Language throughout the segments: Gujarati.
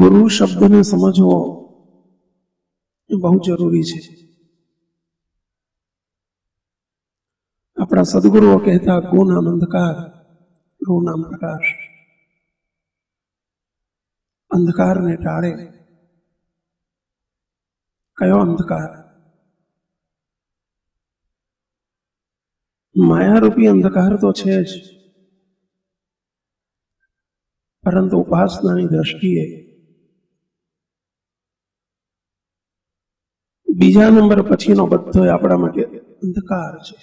ગુરુ શબ્દને સમજવો એ બહુ જરૂરી છે. આપણા સદગુરુઓ કહેતા ગુ નામ અંધકાર, રૂ નામ પ્રકાશ. અંધકારને ટાળે. કયો અંધકાર? માયારૂપી અંધકાર તો છે જ, પરંતુ ઉપાસનાની દ્રષ્ટિએ બીજા નંબર પછીનો બધો આપણા માટે અંધકાર છે.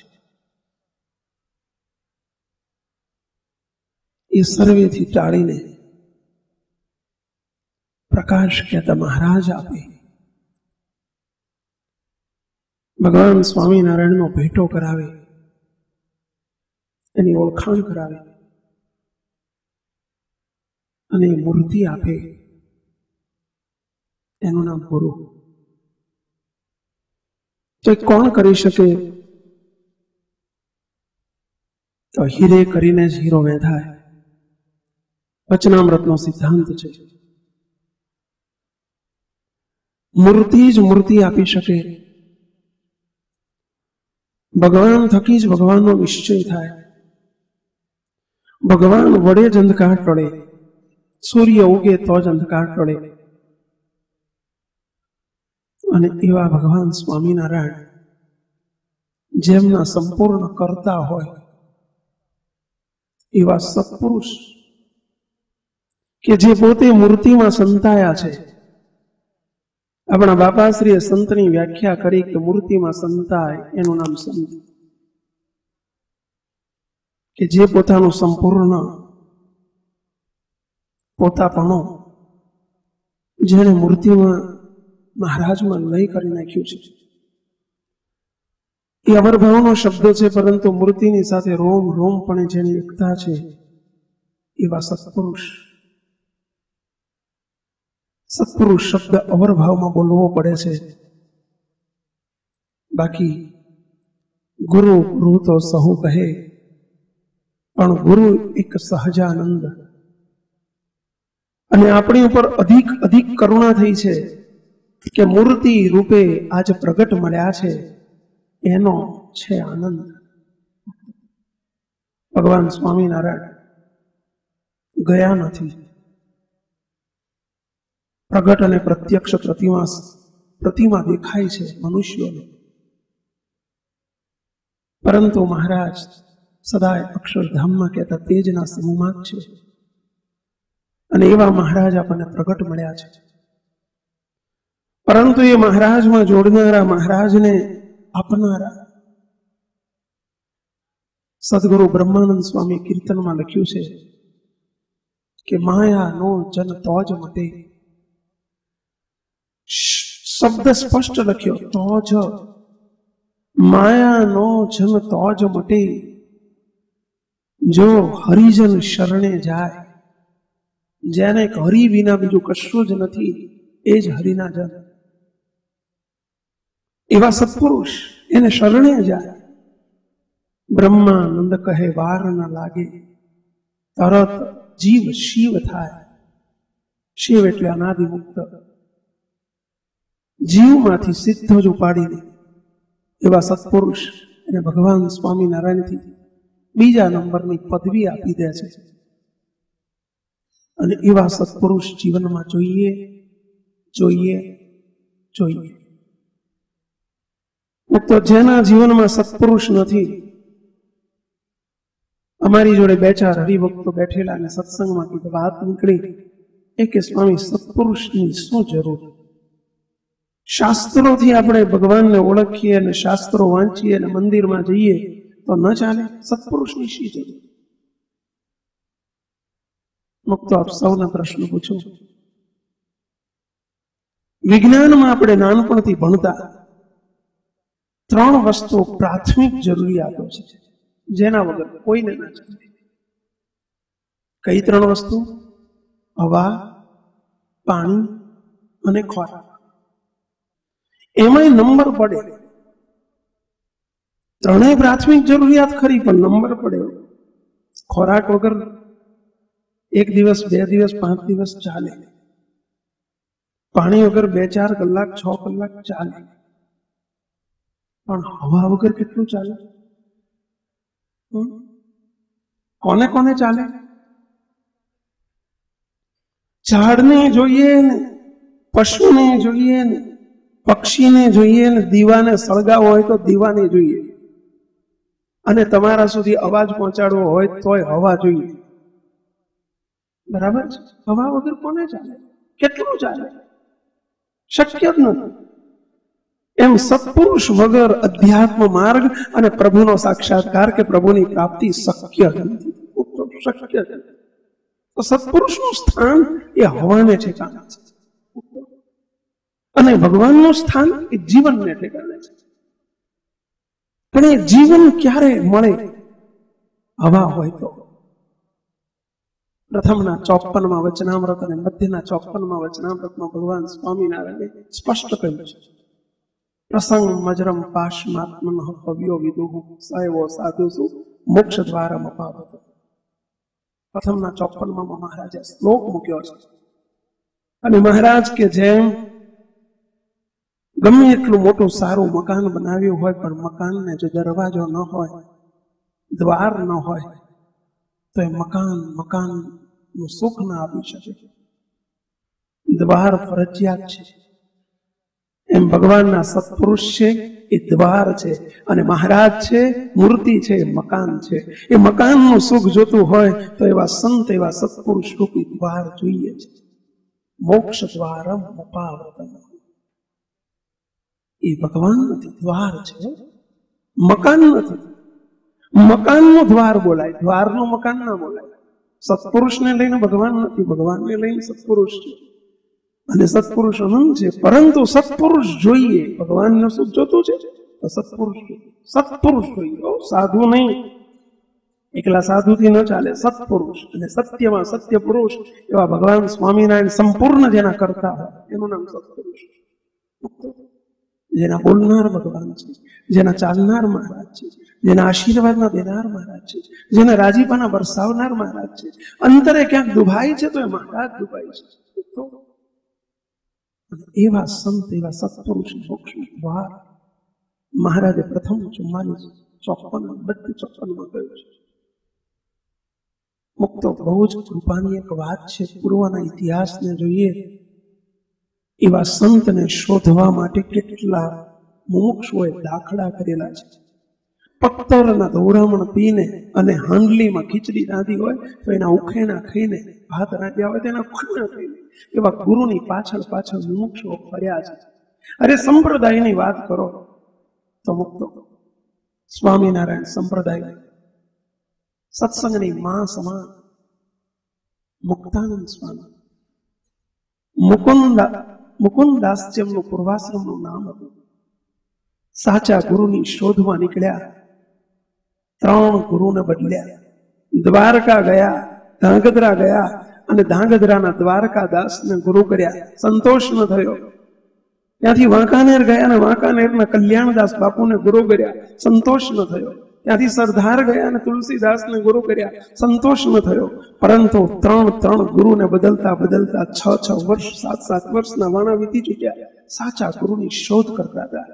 એ સર્વેથી ટાળીને પ્રકાશ કહેતા મહારાજ આપે. ભગવાન સ્વામિનારાયણનો ભેટો કરાવે, એની ઓળખાણ કરાવે અને મૂર્તિ આપે. એનું નામ ગુરુ. તો કોણ કરી શકે? તો હીરે કરીને જ હીરો વેધાય. વચનામૃતનો સિદ્ધાંત છે. મૂર્તિ જ મૂર્તિ આપી શકે. ભગવાન થકી જ ભગવાનનો નિશ્ચય થાય. ભગવાન વડે જ અંધકાર ટળે. સૂર્ય ઉગે તો જ અંધકાર ટળે. અને એવા ભગવાન સ્વામિનારાયણ જેમના સંપૂર્ણ કરતા હોય એવા સત્પુરુષ કે જે પોતે મૂર્તિમાં સંતાયા છે. આપણા બાપાશ્રીએ સંતની વ્યાખ્યા કરી કે મૂર્તિમાં સંતાય એનું નામ સંત. કે જે પોતાનું સંપૂર્ણ પોતાપણો જેને મૂર્તિમાં મહારાજમાં લય કરી નાખ્યું છે. એ અવરભાવનો શબ્દ છે, પરંતુ મૂર્તિની સાથે રોમ રોમ પણ જેની એકતા છે એવા સત્પુરુષ. સત્પુરુષ શબ્દ અવરભાવમાં બોલવો પડે છે. બાકી ગુરુ ગુરુ તો સહુ કહે, પણ ગુરુ એક સહજાનંદ. અને આપણી ઉપર અધિક અધિક કરુણા થઈ છે કે મૂર્તિ રૂપે આજ પ્રગટ મળ્યા છે, એનો છે આનંદ. ભગવાન સ્વામિનારાયણ ગયા નથી. પ્રગટ અને પ્રત્યક્ષ પ્રતિમા દેખાય છે મનુષ્યોને, પરંતુ મહારાજ સદાય અક્ષરધામમાં કહેતા તેજના સમૂહમાં જ છે. અને એવા મહારાજ આપણને પ્રગટ મળ્યા છે. પરંતુ એ મહારાજમાં જોડનારા, મહારાજને આપનારા સદગુરુ બ્રહ્માનંદ સ્વામી કીર્તનમાં લખ્યું છે કે માયા નો જન તો જ મટે. શબ્દ સ્પષ્ટ લખ્યો, તો જ. માયા નો જન તો જ મટે, જો હરિજન શરણે જાય. જેને હરિ વિના બીજું કશું જ નથી, એ જ હરિના જન. એવા સત્પુરુષ એને શરણે જાય. બ્રહ્માનંદ કહે વાર ન લાગે, તરત જીવ શિવ થાય. શિવ એટલે અનાદિમુક્ત. જીવમાંથી સિદ્ધ જ ઉપાડીને એવા સત્પુરુષ અને ભગવાન સ્વામિનારાયણથી બીજા નંબરની પદવી આપી દે છે. અને એવા સત્પુરુષ જીવનમાં જોઈએ જોઈએ જોઈએ. તો જેના જીવનમાં સત્પુરુષ નથી, અમારી જોડે બે ચાર હરિભક્તો બેઠેલા અને સત્સંગમાં કીધું, વાત નીકળી એ કે સ્વામી સત્પુરુષની શું જરૂર? શાસ્ત્રોથી આપણે ભગવાનને ઓળખીએ અને શાસ્ત્રો વાંચીએ અને મંદિરમાં જઈએ તો ન ચાલે? સત્પુરુષની શી જરૂર? મુક્તો આપ સૌને પ્રશ્ન પૂછું. વિજ્ઞાનમાં આપણે નાનપણથી ભણતા 3 વસ્તુ પ્રાથમિક જરૂરિયાતો છે, જેના વગર કોઈને ના ચાલે. કઈ 3 વસ્તુ? હવા, પાણી અને ખોરાક. એમાંય નંબર પડે. 3 પ્રાથમિક જરૂરિયાત ખરી, પણ નંબર પડે. ખોરાક વગર 1 દિવસ, 2 દિવસ, 5 દિવસ ચાલે, પાણી વગર 2-4 કલાક 6 કલાક ચાલે, પણ હવા વગર કેટલું ચાલે? કોને કોને ચાલે? ઝાડને જોઈએ ને, પશુને જોઈએ ને, પક્ષીને જોઈએ ને, દીવાને સળગાવો હોય તો દીવાને જોઈએ, અને તમારા સુધી અવાજ પહોંચાડવો હોય તોય હવા જોઈએ. બરાબર છે? હવા વગર કોને ચાલે? કેટલું ચાલે? શક્ય જ નથી. એમ સત્પુરુષ વગર અધ્યાત્મ માર્ગ અને પ્રભુનો સાક્ષાત્કાર કે પ્રભુની પ્રાપ્તિ શક્ય નથી. શક્ય નથી. તો સત્પુરુષનું સ્થાન એ હવાને ઠેકાણે છે, અને ભગવાનનું સ્થાન એ જીવનને ઠેકાણે છે. પણ એ જીવન ક્યારે મળે? હવા હોય તો. પ્રથમના 54માં વચનામૃત અને મધ્યના 54માં વચનામૃતમાં ભગવાન સ્વામિનારાયણે સ્પષ્ટ કહ્યું છે, પ્રસંગ મજરમ પાશમાત્મન ભવ્યો વિદુઃ સએવો સાધુસુ મોક્ષ દ્વારમ અપાવત. પ્રથમના 54માં મહારાજે શ્લોક મૂક્યો છે, અને મહારાજ કે જેમ ગમે એટલું મોટું સારું મકાન બનાવ્યું હોય, પણ મકાનને જો દરવાજો ન હોય, દ્વાર ન હોય, તો એ મકાનનું સુખ ના આપી શકે. દ્વાર ફરજિયાત છે. એમ ભગવાનના સત્પુરુષ છે એ દ્વાર છે, અને મહારાજ છે મૂર્તિ છે, મકાન છે. એ મકાનનું સુખ જોતું હોય તો એવા સંત, એવા સત્પુરુષ રૂપી દ્વાર જોઈએ છે. મોક્ષ દ્વારમ અપાવૃતમ. એ ભગવાન નથી, દ્વાર છે, મકાન નથી. મકાનનું દ્વાર બોલાય, દ્વારનું મકાન ના બોલાય. સત્પુરુષને લઈને ભગવાન નથી, ભગવાનને લઈને સત્પુરુષ છે, અને સત્પુરુષ અનંત છે. પરંતુ સત્પુરુષ જોઈએ. ભગવાનનું સુખ જોતું છે તો સત્પુરુષ જોઈએ. સત્પુરુષ જોઈએ, સાધુ નહીં. એકલા સાધુથી ન ચાલે. સત્પુરુષ, અને સત્યમાં સત્ય પુરુષ એવા ભગવાન સ્વામિનારાયણ સંપૂર્ણ જેના કરતા હોય એનું નામ સત્પુરુષ. જેના બોલનાર ભગવાન છે, જેના ચાલનાર મહારાજ છે, જેના આશીર્વાદના દેનાર મહારાજ છે, જેના રાજીપાના વરસાવનાર મહારાજ છે. અંતરે ક્યાંક દુભાઈ છે તો એ મહારાજ દુભાઈ છે. એવા સંત, એવા સત્પુરુષ મોક્ષનું દ્વાર મહારાજે પ્રથમ 54માં કહ્યું છે. મુક્તો બહુ જ કૃપાની એક વાત છે. પૂર્વના ઇતિહાસને જોઈએ, એવા સંતને શોધવા માટે કેટલા મુમુક્ષુઓએ દાખલા કરેલા છે. પત્તરના દોરામણ પીને અને હાંડલીમાં ખીચડી રાંધી હોય તો એના ઉખેના ખાઈને, ભાત રાંધ્યા હોય તો એના ઉખેના ખાઈને એવા ગુરુની પાછળ પાછળ મુમુક્ષુઓ ફર્યા છે. અરે સંપ્રદાયની વાત કરો તો મુક્તો સ્વામિનારાયણ સંપ્રદાય સત્સંગની માં સમાન મુક્તાનંદ સ્વામી, મુકુંદાસ જેમનું પૂર્વાશ્રમનું નામ હતું. સાચા ગુરુની શોધમાં નીકળ્યા. 3 ગુરુને બદલ્યા. દ્વારકા ગયા, ધાંગધ્રા ગયા, અને ધાંગધ્રાના દ્વારકા દાસને ગુરુ કર્યા. સંતોષ ન થયો. ત્યાંથી વાંકાનેર ગયા, અને વાંકાનેરના કલ્યાણદાસ બાપુને ગુરુ કર્યા. સંતોષ ન થયો. ત્યાંથી સરદાર ગયા અને તુલસીદાસને ગુરુ કર્યા. સંતોષ ન થયો. પરંતુ 3 ગુરુને બદલતા બદલતા 6 વર્ષ, 7 વર્ષના વાણા વીતી ચૂક્યા. સાચા ગુરુની શોધ કરતા હતા.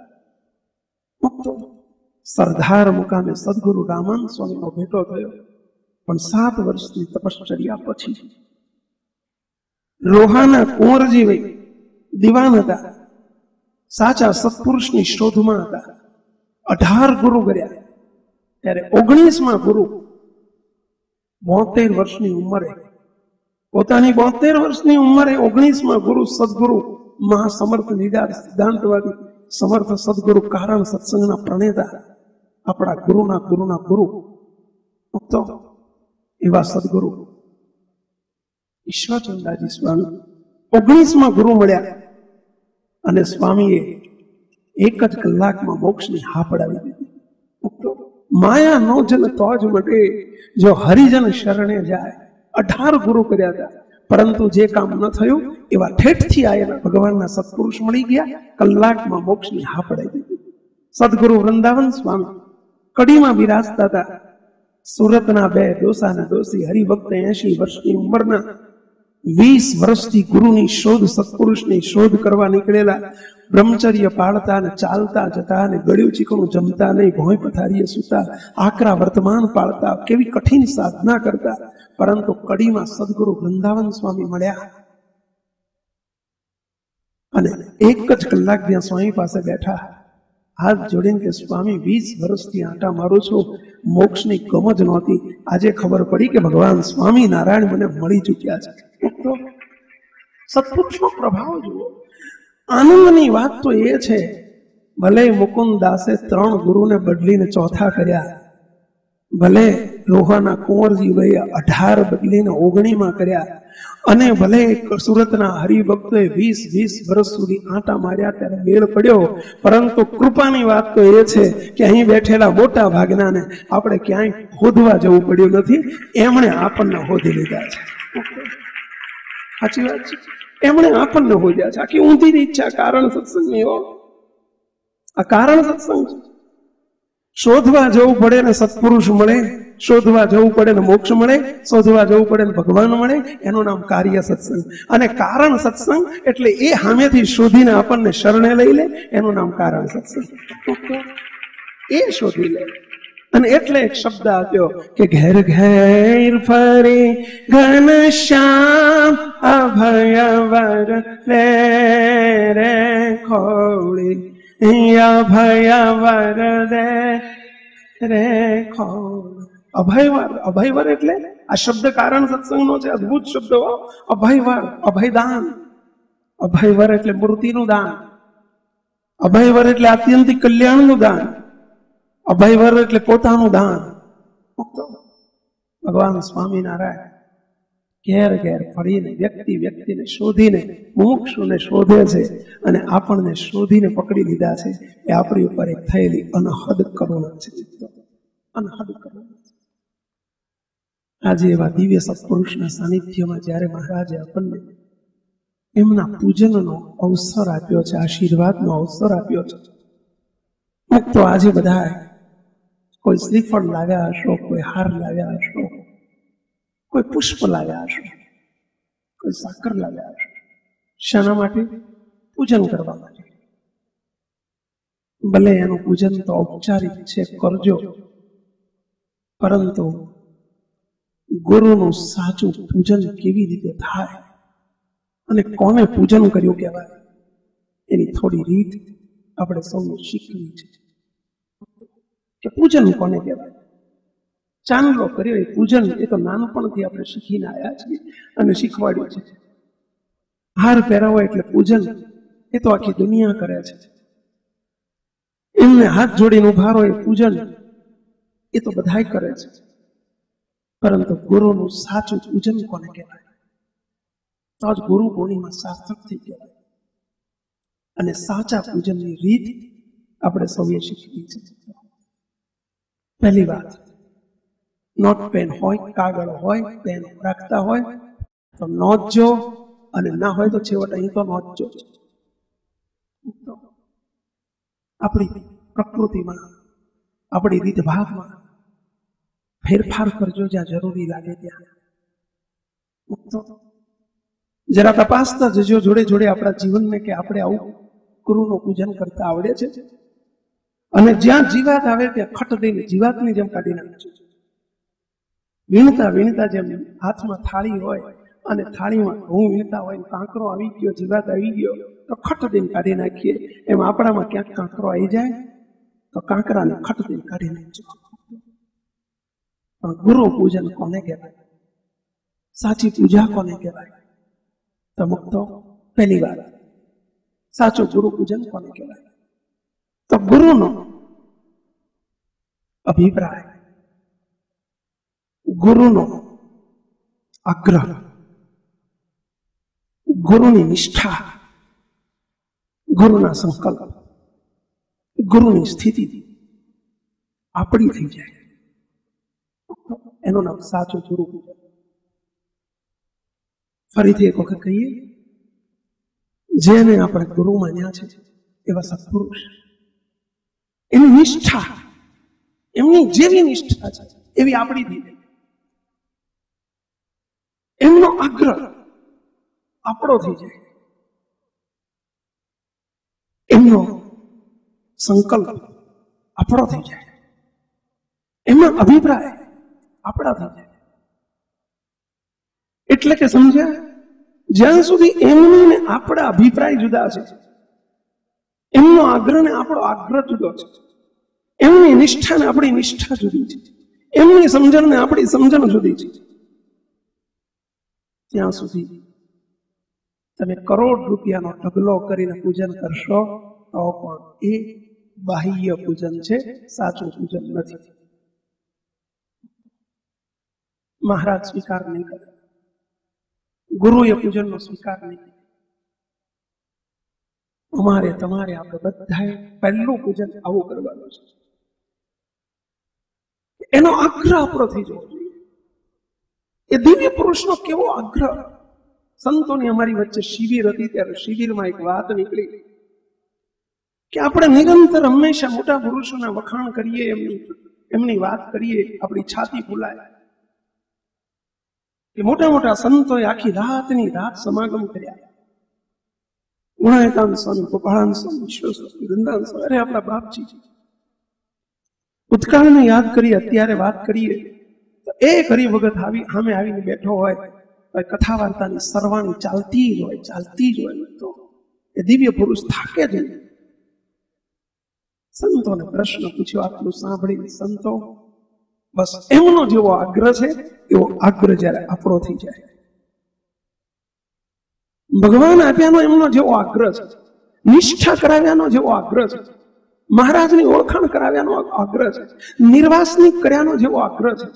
સરદાર મુકામે સદગુરુ રામાનંદ સ્વામીનો ભેટો થયો. પણ 7 વર્ષની તપશ્ચર્યા પછી લોહાના કુંવરજી દિવાન હતા, સાચા સત્પુરુષની શોધમાં હતા. 18 ગુરુ કર્યા. ત્યારે 19માં ગુરુ 72 વર્ષની ઉંમરે, પોતાની 72 વર્ષની ઉંમરે 19માં ગુરુ સદગુરુ મહાસમર્થ નિડાર સિદ્ધાંતવાદી સમર્થ સદગુરુ કારણ સત્સંગના પ્રણેતા, આપણા ગુરુના ગુરુ તો એવા સદગુરુ ઈશ્વરચંદાજી સ્વામી 19માં ગુરુ મળ્યા, અને સ્વામીએ 1 જ કલાકમાં મોક્ષની હા પડાવી દીધી. માયા નો જન તો જ મટે, જો હરિજન શરણે જાય. 18 ગુરુ કર્યા હતા, પરંતુ જે કામ ન થયું એવા ઠેઠથી આયેલા ભગવાનના સત્પુરુષ મળી ગયા. કલાકમાં મોક્ષની હા પડાવી દીધી. સદગુરુ વૃંદાવન સ્વામી કડીમાં બિરાજતા હતા. સુરતના 2 દોસાના દોષી હરિભક્ત 80 વર્ષની ઉંમરના 20 વર્ષથી ગુરુની શોધ, સત્પુરુષની શોધ કરવા નીકળેલા, બ્રહ્મચર્ય પાળતા અને ચાલતા જતા અને ગળ્યું ચીકણું જમતા નહીં, ભોંય પથારીએ સૂતા, આકરા વર્તમાન પાળતા, કેવી કઠિન સાધના કરતા, પરંતુ કડીમાં સદગુરુ વૃંદાવન સ્વામી મળ્યા અને એક જ કલાક ત્યાં સ્વામી પાસે બેઠા, હાથ જોડીને કે સ્વામી 20 વર્ષથી આંટા મારું છું, મોક્ષની ગમ જ નહોતી, આજે ખબર પડી કે ભગવાન સ્વામી નારાયણ મને મળી ચૂક્યા છે. તો સત્પુરુષનો પ્રભાવ જુઓ. આનંદની વાત તો એ છે, ભલે મુકુંદ દાસે 3 ગુરુને બદલીને ચોથા કર્યા, ભલે લોહાના કુંવરજીભાઈએ 18 બદલીને 19માં કર્યા, અને ભલે સુરતના હરિભક્તોએ 20 વર્ષ સુધી આંટા માર્યા ત્યારે મેળ પડ્યો, પરંતુ કૃપાની વાત તો એ છે કે અહીં બેઠેલા મોટા ભાગનાને આપણે ક્યાંય હોદવા જવું પડ્યું નથી, એમણે આપણને હોદી લીધા છે. સાચી વાત છે, એમણે આપણને હોદ્યા છે. આખી ઊંધી ઈચ્છા કારણ સત્સંગની હો, આ કારણ સત્સંગ છે. શોધવા જવું પડે ને સત્પુરુષ મળે, શોધવા જવું પડે ને મોક્ષ મળે, શોધવા જવું પડે ને ભગવાન મળે, એનું નામ કાર્ય સત્સંગ. અને કારણ સત્સંગ એટલે એ સામેથી શોધીને આપણને શરણે લઈ લે, એનું નામ કારણ સત્સંગ. એ શોધી લે. અને એટલે એક શબ્દ આપ્યો કે ઘેર ઘેર ફરી ઘનશ્યામ અભયવર રે રે ખોળી, અભયવર રે રે ખોળી. અભયવર, અભયવર એટલે આ શબ્દ કારણ સત્સંગનો છે, અદભુત શબ્દ. અભયવર, અભયદાન. અભયવર એટલે મૂર્તિનું દાન, અભયવર એટલે આત્યંતિક કલ્યાણનું દાન, અભયવર એટલે પોતાનું દાન. ભગવાન સ્વામિનારાયણ ઘેર ઘેર ફરીને વ્યક્તિને શોધીને મુમુક્ષુને શોધે છે અને આપણને શોધીને પકડી લીધા છે. એ આપણી ઉપર એક થયેલી અનહદ કરુણા છે. અનહદ કરુણા છે. આજે એવા દિવ્ય સત્પુરુષના સાનિધ્યમાં જ્યારે મહારાજે આપણને એમના પૂજનનો અવસર આપ્યો છે, આશીર્વાદનો અવસર આપ્યો છે. તો આજે બધા કોઈ શ્રીફળ લાવ્યા હશો, કોઈ હાર લાવ્યા હશો, કોઈ પુષ્પ લાવ્યા હશો, કોઈ સાકર લાવ્યા હશો. શાના માટે? પૂજન કરવા માટે. ભલે એનું પૂજન તો ઔપચારિક છે, કરજો, પરંતુ ગુરુનું સાચું પૂજન કેવી રીતે થાય અને કોને પૂજન કર્યું કહેવાય, એની થોડી રીત આપણે સૌને શીખવી છે. કે પૂજન કોને કહેવાય? ચાંદલો કર્યો એ પૂજન, એ તો નાનપણથી આપણે શીખીને આવ્યા છીએ અને શીખવાડ્યું છે. હાર પહેરાવો એટલે પૂજન, એ તો આખી દુનિયા કરે છે. એમને હાથ જોડીને ઉભા રહો એ પૂજન, એ તો બધાય કરે છે. પરંતુ ગુરુનું સાચું પૂજન કોને કહેવાય? તો જ ગુરુ પૂર્ણિમા સાર્થક થઈ કહેવાય. અને સાચા પૂજનની રીત આપણે સૌએ શીખવી છે. પહેલી વાત, નોટ પેન હોય, કાગળ હોય, પેન રાખતા હોય તો નોંધજો, અને ના હોય તો છેવટે અહીં તો નોંધજો. આપણી પ્રકૃતિમાં, આપણી રીતભાગમાં ફેરફાર કરજો જ્યાં જરૂરી લાગે ત્યાં. જરા તપાસતા જજો જોડે જોડે આપણા જીવનને કે આપણે આવું ગુરુનું પૂજન કરતા આવડે છે. અને જ્યાં જીવાત આવે ત્યાં ખટ દઈને જીવાતની જેમ કાઢી નાખજો. વીણતા વીણતા જેમ હાથમાં થાળી હોય અને થાળીમાં ઘઉં વીણતા હોય, કાંકરો આવી ગયો, જીવાત આવી ગયો તો ખટ દઈને કાઢી નાખીએ. એમ આપણામાં ક્યાંક કાંકરો આવી જાય તો કાંકરાને ખટ દઈને કાઢી નાખજો. પણ ગુરુ પૂજન કોને કહેવાય? સાચી પૂજા કોને કહેવાય? તો મુક્તો પહેલી વાત, સાચું ગુરુ પૂજન કોને કહેવાય? તો ગુરુનો અભિપ્રાય, ગુરુનો આગ્રહ, ગુરુની નિષ્ઠા, ગુરુના સંકલ્પ, ગુરુની સ્થિતિ આપણી થઈ જાય, એનું નામ સાચું ગુરુ પૂજન. ફરીથી એક વખત કહીએ, જેને આપણે ગુરુ માન્યા છે એવા સત્પુરુષ, એની નિષ્ઠા, એમની જેવી નિષ્ઠા છે એવી આપણી થઈ જાય. એમનો આગ્રહ, આપણો થઈ જાય, એમનો સંકલ્પ આપણો થઈ જાય, એમનો અભિપ્રાય આપણા થઈ જાય. એટલે કે સમજ્યા, જ્યાં સુધી એમની ને આપણા અભિપ્રાય જુદા છે, એમનો આગ્રહ ને આપણો આગ્રહ જુદો છે, એમની નિષ્ઠા ને આપણી નિષ્ઠા જુદી છે, એમની સમજણ ને આપણી સમજણ જુદી છે, ત્યાં સુધી તમે કરોડ રૂપિયાનો ઢગલો કરીને પૂજન કરશો તો પણ એ બાહ્ય પૂજન છે, સાચું પૂજન નથી. મહારાજ સ્વીકાર નહીં કરે, ગુરુએ પૂજનનો સ્વીકાર નહીં કરે. અમારે તમારે આપણે બધાએ પહેલું પૂજન આવું કરવાનું છે. એનો આગ્રહ આપણો થઈ જવો જોઈએ. એ દિવ્ય પુરુષનો કેવો આગ્રહ! સંતોની અમારી વચ્ચે શિબિર હતી ત્યારે શિબિરમાં એક વાત નીકળી કે આપણે નિરંતર હંમેશા મોટા પુરુષોના વખાણ કરીએ, એમની વાત કરીએ, આપણી છાતી ફૂલાય કે મોટા મોટા સંતોએ આખી રાતની રાત સમાગમ કર્યા. ગુણાયતાન સ્વામી, ગોપાળાન સ્વામી, ઈશ્વર સ્વામી, વૃંદાવન સ્વામી, અરે આપણા બાપજી ભૂતકાળને યાદ કરીએ, અત્યારે વાત કરીએ તો એક હરિભગત સામે આવીને બેઠો હોય, કથા વાર્તાની સરવાણી ચાલતી જ હોય. તો એ દિવ્ય પુરુષ થાકે જ નહીં. સંતોને પ્રશ્ન પૂછ્યો, આટલું સાંભળીને સંતો બસ એમનો જેવો આગ્રહ છે એવો આગ્રહ જયારે આપણો થઈ જાય, ભગવાન આપ્યાનો એમનો જેવો આગ્રહ છે, નિષ્ઠા કરાવ્યાનો જેવો આગ્રહ છે, મહારાજની ઓળખાણ કરાવ્યાનો આગ્રહ છે, નિર્વાસનિક કર્યાનો જેવો આગ્રહ છે,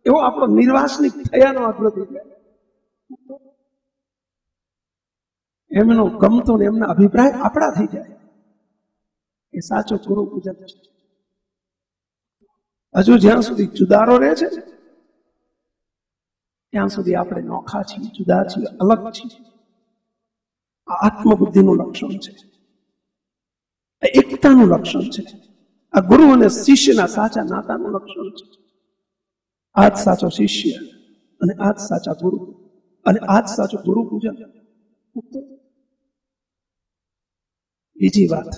એવો આપણો નિર્વાસનિક થયાનો આગ્રહ થઈ જાય. એમનો ગમતો ને એમના અભિપ્રાય આપણા થઈ જાય, એ સાચો ગુરુ પૂજન છે. હજુ જ્યાં સુધી જુદારો રહે છે ત્યાં સુધી આપણે નોખા છીએ, જુદા છીએ, અલગ છીએ. આ આત્મબુદ્ધિનું લક્ષણ છે, એકતાનું લક્ષણ છે, આ ગુરુ અને શિષ્યના સાચા નાતાનું લક્ષણ છે. આ જ સાચો શિષ્ય અને આ જ સાચા ગુરુ અને આ જ સાચો ગુરુ પૂજન. બીજી વાત,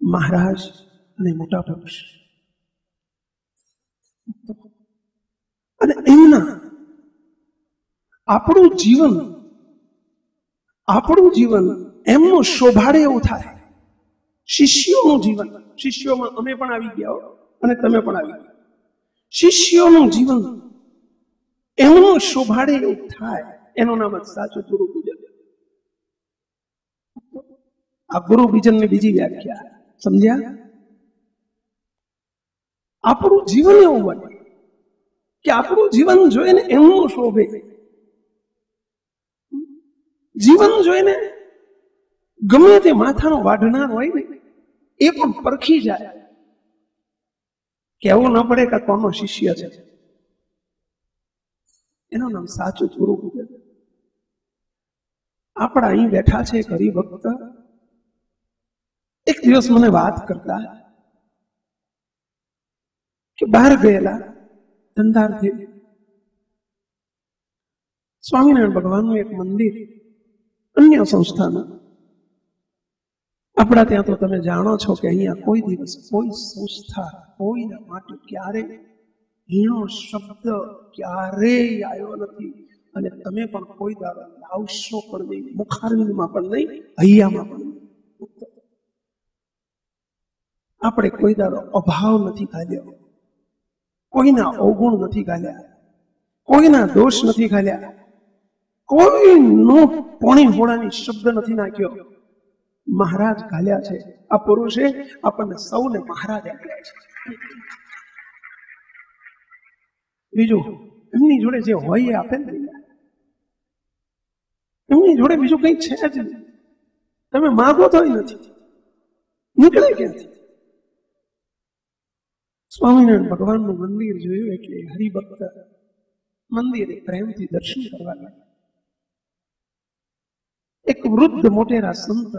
મહારાજ અને મોટા પુરુષ અને એમના આપણું જીવન એમનું શોભાડે એવું થાય. શિષ્યોનું જીવન, શિષ્યોમાં અમે પણ આવી ગયા અને તમે પણ આવી ગયા. શિષ્યોનું જીવન એમનું શોભાડે એવું થાય, એનું નામ જ સાચું ગુરુ પૂજન. આ ગુરુ પૂજનની બીજી વ્યાખ્યા સમજ્યા? આપણું જીવન એવું બને કે આપણું જીવન જોઈને એમનું શોભે, જીવન જોઈને ગમે તે માથાનો વાઢનાર હોય ને એ પણ પરખી જાય, કેવું ન પડે કે કોનો શિષ્ય છે. એનું નામ સાચું ગુરુ પૂજન. આપણા અહીં બેઠા છે એક હરિભક્ત, એક દિવસ મને વાત કરતા કે બહાર ગયેલા ધંધાર્થી સ્વામિનારાયણ ભગવાનનું એક મંદિર અન્ય સંસ્થાનું. આપણા ત્યાં તો તમે જાણો છો કે અહીંયા કોઈ દિવસ કોઈ સંસ્થા કોઈના માટે ક્યારે હીણો શબ્દ ક્યારેય આવ્યો નથી, અને તમે પણ કોઈ દાડો લાવશો પણ નહીં, મુખારવિંદમાં પણ નહીં, હૈયામાં પણ નહીં. આપણે કોઈ દાડો અભાવ નથી ગાલ્યો, કોઈના અવગુણ નથી ગાલ્યા, કોઈના દોષ નથી ગાલ્યા, કોઈનો પોણી હોળાની શબ્દ નથી નાખ્યો. મહારાજ ગાલ્યા છે. આ પુરુષે આપણને સૌને મહારાજ આપ્યા છે. બીજું એમની જોડે જે હોય એ આપે ને, એમની જોડે બીજું કઈ છે જ નહીં. તમે માગો તો નથી, નીકળે ક્યાંથી? સ્વામિનારાયણ ભગવાનનું મંદિર જોયું એટલે હરિભક્ત મંદિરે પ્રેમથી દર્શન કરવા લાગ્યા. એક વૃદ્ધ મોટેરા સંત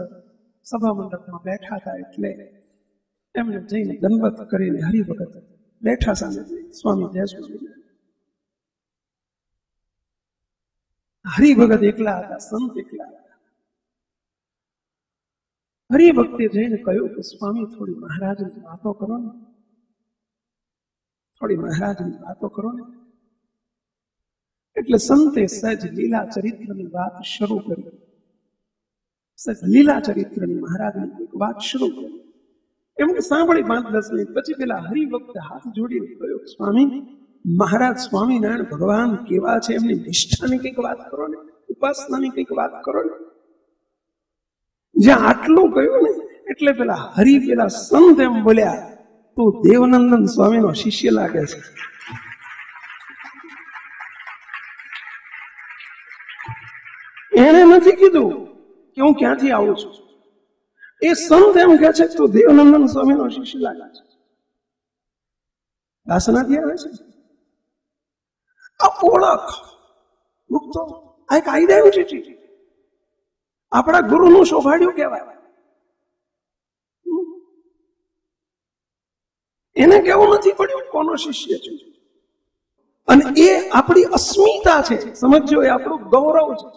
સભા મંડપમાં બેઠા હતા, એટલે એમને જઈને દંડવત કરીને હરિભગત બેઠા સામે સ્વામી જય સ્વામિનારાયણ. હરિભગત એકલા હતા, સંત એકલા હતા. હરિભક્તે જઈને કહ્યું કે સ્વામી થોડી મહારાજની વાતો કરો ને, થોડી મહારાજની વાતો કરો ને. એટલે સંતે સજ લીલા ચરિત્રની વાત શરૂ કરી. સજ લીલા ચરિત્રની મહારાજની એક વાત શરૂ કરી. એમને સાંભળી 5-10 મિનિટ પછી પેલા હરિભક્તે હાથ જોડીને કહ્યું, સ્વામી મહારાજ સ્વામિનારાયણ ભગવાન કેવા છે, એમની નિષ્ઠાની કંઈક વાત કરો ને, ઉપાસનાની કંઈક વાત કરો ને. જ્યાં આટલું કહ્યું ને એટલે પેલા પેલા સંત એમ બોલ્યા, તું દેવનંદન સ્વામીનો શિષ્ય લાગે છે. એને નથી કીધું કે હું ક્યાંથી આવું છું. એ સંત એમ કહે છે તું દેવનંદન સ્વામીનો શિષ્ય લાગે છે. દાસનાથી આવે છે આ ઓળખ, મુક્તો, આ એક આઈડેન્ટિટી. આપણા ગુરુનું સૌભાગ્ય કહેવાય. એને કેવું નથી પડ્યું કોનો શિષ્ય છે, અને એ આપણી અસ્મિતા છે. સમજો, એ આપણું ગૌરવ છે.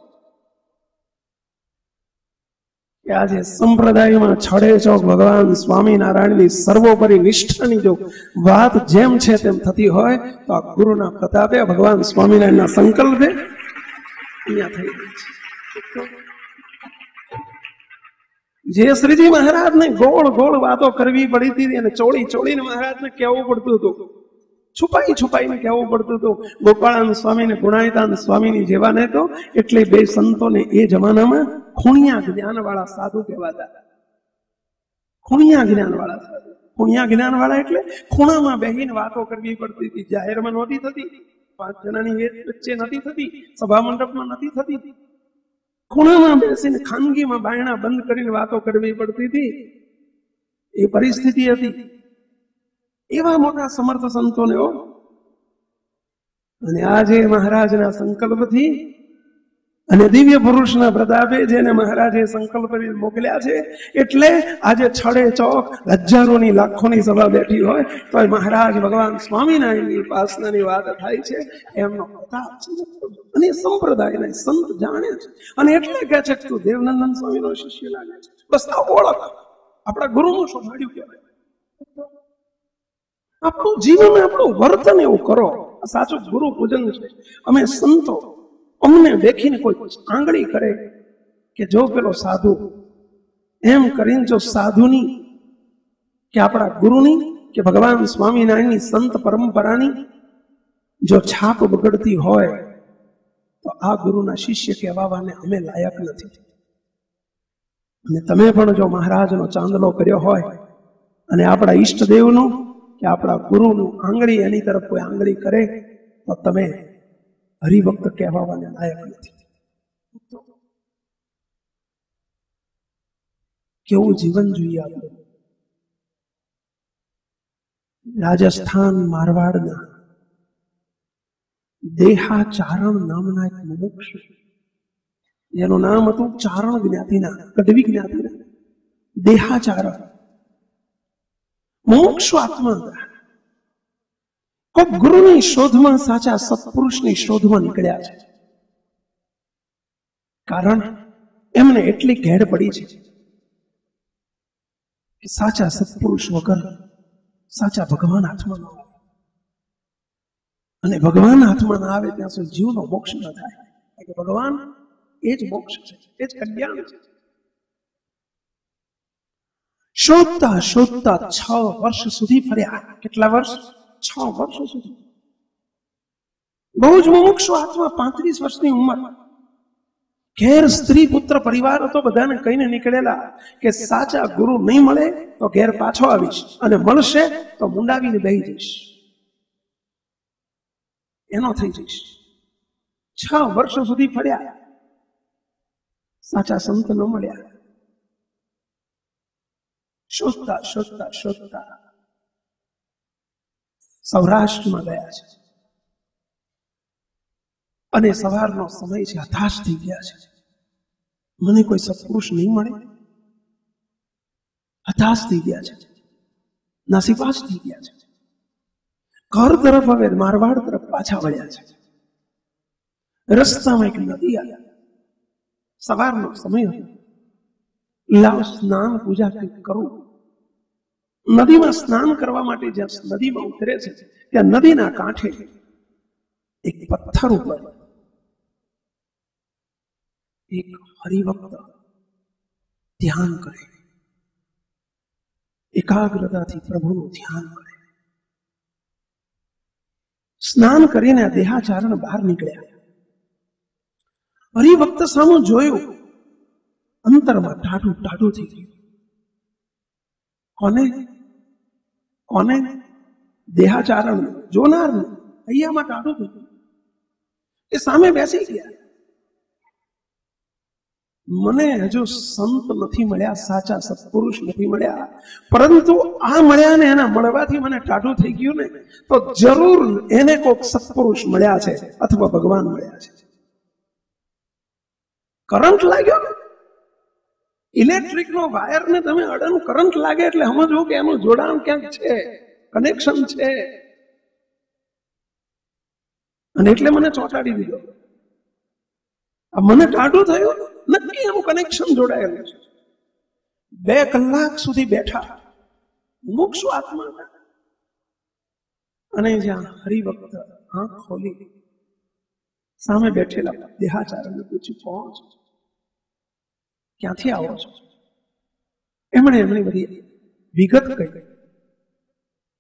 કે આજે સંપ્રદાયમાં છડે ચોક ભગવાન સ્વામિનારાયણની સર્વોપરી નિષ્ઠાની જો વાત જેમ છે તેમ થતી હોય તો આ ગુરુના પ્રતાપે, ભગવાન સ્વામિનારાયણના સંકલ્પે અહીંયા થઈ ગઈ છે. જે શ્રીજી મહારાજને ગોળ ગોળ વાતો કરવી પડી હતી અને ચોળીને મહારાજને કહેવું પડતું હતું, છુપાઈને કહેવું પડતું હતું. ગોપાળાનંદ સ્વામી ને ગુણાયતાનંદ સ્વામીની જેવાને તો એટલે બે સંતોને એ જમાનામાં ખૂણિયા જ્ઞાન વાળા સાધુ કહેવાતા. ખૂણિયા જ્ઞાન વાળા સાધુ. ખૂણિયા જ્ઞાન વાળા એટલે ખૂણામાં બેહીને વાતો કરવી પડતી હતી. જાહેરમાં નહોતી થતી, 5 જણાની વચ્ચે નથી થતી, સભા મંડપમાં નથી થતી. ખૂણામાં બેસીને ખાનગીમાં બાયણા બંધ કરીને વાતો કરવી પડતી હતી. એ પરિસ્થિતિ હતી. એવા મોટા સમર્થ સંતોને હો. અને આજે મહારાજના સંકલ્પથી અને દિવ્ય પુરુષના પ્રતાપે જેને મહારાજે સંકલ્પ કરીને મોકલ્યા છે, એટલે આજે છડે ચોક હજારોની લાખોની સભા બેઠી હોય તો મહારાજ ભગવાન સ્વામિનારાયણની ઉપાસનાની વાત થાય છે. એમનો પ્રતાપ છે અને સંપ્રદાયને સંત જાણે છે. અને એટલે કહે છે કે તું દેવનંદન સ્વામીનો શિષ્ય લાગે છે. બસ આ ઓળખ આપણા ગુરુનું સૌભાગ્ય કહેવાય. આપણું જીવન, આપણું વર્તન એવું કરો. આ સાચું ગુરુ પૂજન છે. અમે સંતો અમને દેખીને કોઈ આંગળી કરે કે જો પેલો સાધુ, એમ કરીને જો સાધુની કે આપણા ગુરુની કે ભગવાન સ્વામિનારાયણની સંત પરંપરાની જો છાપ બગડતી હોય તો આ ગુરુના શિષ્ય કહેવાને અમે લાયક નથી. અને તમે પણ જો મહારાજનો ચાંદલો કર્યો હોય અને આપણા ઈષ્ટદેવનું કે આપણા ગુરુનું આંગળી એની તરફ કોઈ આંગળી કરે તો તમે હરિભક્ત કહેવાને લાયક નથી. કેવું જીવન જોઈએ આપણે. રાજસ્થાન મારવાડના દેહાચારણ નામના એક મુમુક્ષુ, જેનું નામ હતું ચારણ જ્ઞાતિના, ગઢવી જ્ઞાતિના દેહાચારણ મુમુક્ષુ આત્મા હતા. કોઈ ગુરુની શોધમાં, સાચા સત્પુરુષની શોધમાં નીકળ્યા છે. કારણ એમને એટલી ઘેર પડી છે કે સાચા સત્પુરુષ વગર સાચા ભગવાન હાથમાં ન આવે. અને ભગવાન હાથમાં ના આવે ત્યાં સુધી જીવનો મોક્ષ ન થાય. કે ભગવાન એ જ મોક્ષ છે, એ જ કલ્યાણ છે. શોધતા શોધતા 6 વર્ષ સુધી ફર્યા. કેટલા વર્ષ? 6 વર્ષો સુધી. બહુ જ મુમુક્ષુ આત્મા, 35 વર્ષની ઉંમર. ઘેર સ્ત્રી પુત્ર પરિવાર હતો, બધાને કહીને નીકળેલા કે સાચા ગુરુ નહીં મળે તો ઘેર પાછો આવીશ, અને મળશે તો મુંડાવીને બેહી જઈશ, એનો થઈ જઈશ. 6 વર્ષો સુધી ફર્યા, સાચા સંત ન મળ્યા. શોધતા શોધતા શોધતા સૌરાષ્ટ્રમાં ગયા છે. અને સવારનો સમય છે, હતાશ થઈ ગયા છે. મને કોઈ સત્પુરુષ નહીં મળે. હતાશ થઈ ગયા છે, નાસીપાસ થઈ ગયા છે. ઘર તરફ હવે મારવાડ તરફ પાછા વળ્યા છે. રસ્તામાં એક નદી આવી. સવારનો સમય હતો. લાવ સ્નાન પૂજા કંઈક કરું. નદીમાં સ્નાન કરવા માટે જ્યાં નદીમાં ઉતરે છે ત્યાં નદીના કાંઠે એક પથ્થર ઉપર એક હરિભક્ત ધ્યાન કરે, એકાગ્રતાથી પ્રભુનું ધ્યાન કરે. સ્નાન કરીને દેહાચારણ બહાર નીકળ્યા. હરિભક્ત સામું જોયું, અંતરમાં ટાઢું ટાઢું થઈ ગયું. કોને કોને? દેહાચારણ જોનાર અહીંયામાં ટાઢું થઈ ગયું. એ સામે બેસી ગયા. મને હજુ સંત નથી મળ્યા, સાચા સત્પુરુષ નથી મળ્યા, પરંતુ આ મળ્યા ને એના મળવાથી મને ટાઢું થઈ ગયું ને, તો જરૂર એને કોઈક સત્પુરુષ મળ્યા છે અથવા ભગવાન મળ્યા છે. કરંટ લાગ્યો ને, ઇલેક્ટ્રિક નો વાયર ને તમે અડન કરંટ લાગે એટલે સમજો કે એનું જોડાણ ક્યાંક છે, કનેક્શન છે. અને એટલે મને ચોંટાડી દીધો. મને ટાઢું થયું, નક્કી એનું કનેક્શન જોડાયેલું છે. 2 કલાક સુધી બેઠા, મુક્ષુ આત્મા હતા. અને જ્યાં હરિભક્ત આંખ ખોલી સામે બેઠેલા દેહાચાર્યને પૂછ્યું, કોણ છો? ક્યાંથી આવો છો? એમણે એમની બધી વિગત કહી.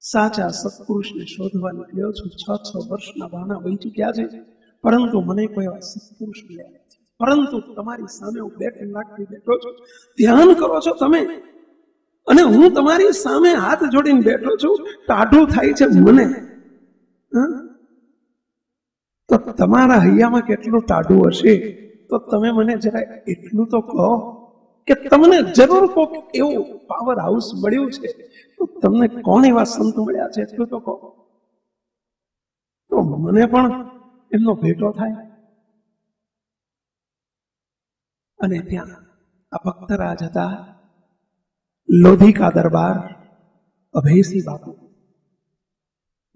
સાચા સત્પુરુષને શોધવા નીકળ્યો છું. 6 વર્ષના બહાના વહી ચૂક્યા છે, પરંતુ મને કોઈ એવા સત્પુરુષ મળ્યા નથી. પરંતુ તમારી સામે હું 2 કલાકથી બેઠો છું, ધ્યાન કરો છો તમે, અને હું તમારી સામે હાથ જોડીને બેઠો છું. ટાઢું થાય છે મને, તો તમારા હૈયામાં કેટલું ટાઢું હશે? તો તમે મને જરા એટલું તો કહો કે તમને જરૂર કોઈક એવું પાવર હાઉસ મળ્યું છે, તો તમને કોણ એવા સંત મળ્યા છે એટલું તો કહો, તો મને પણ એમનો ભેટો થાય. અને ત્યાં આ ભક્તરાજ હતા, લોધિકા દરબાર, અભયસિંહ બાપુ,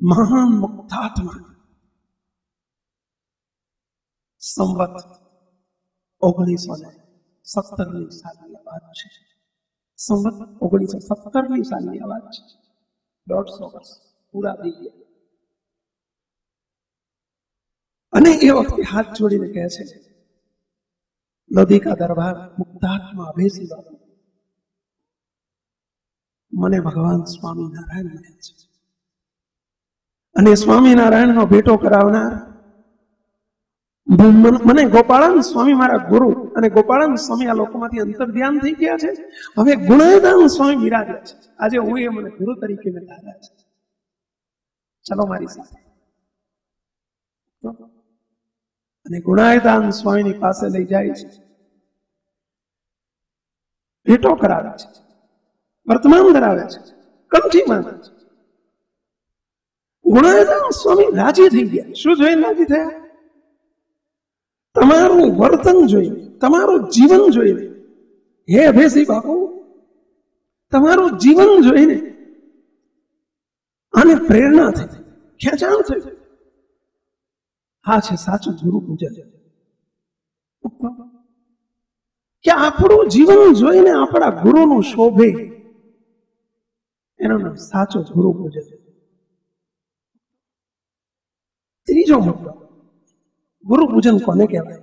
મહાન મુક્તાત્મા. સંવત 1917ની સાલની વાત છે. સંવત 1917ની સાલની વાત છે. 150 વર્ષ પૂરા થઈ ગયા. અને એ વખતે હાથ જોડીને કહે છે, લોધિકા દરબાર, મુક્તાત્મા અભયસિંહ બાપુ, મને ભગવાન સ્વામિનારાયણ મળ્યા છે, અને સ્વામિનારાયણનો ભેટો કરાવનાર મને ગોપાળાન સ્વામી મારા ગુરુ, અને ગોપાળાન સ્વામી આ લોકોમાંથી અંતર ધ્યાન થઈ ગયા છે. હવે ગુણાયદાન સ્વામી બિરાજ્યા છે. આજે હું એ મને ગુરુ તરીકે ધાર્યા છે. ચલો મારી સાથે. અને ગુણાયદાન સ્વામીની પાસે લઈ જાય છે, ભેટો કરાવે છે, વર્તમાન ધરાવે છે, કંઠી માંગે છે. ગુણાયદાન સ્વામી રાજી થઈ ગયા. શું જોઈને રાજી થયા? તમારું વર્તન જોઈને, તમારું જીવન જોઈને, હે અભયસિંહ બાપુ, તમારું જીવન જોઈને આને પ્રેરણા થઈ, ખેંચાણ થઈ. આ છે સાચું ગુરુ પૂજન. કે આપણું જીવન જોઈને આપણા ગુરુનું શોભે, એનું નામ સાચો ગુરુ પૂજન. ત્રીજો મુદ્દો, ગુરુ પૂજન કોને કહેવાય?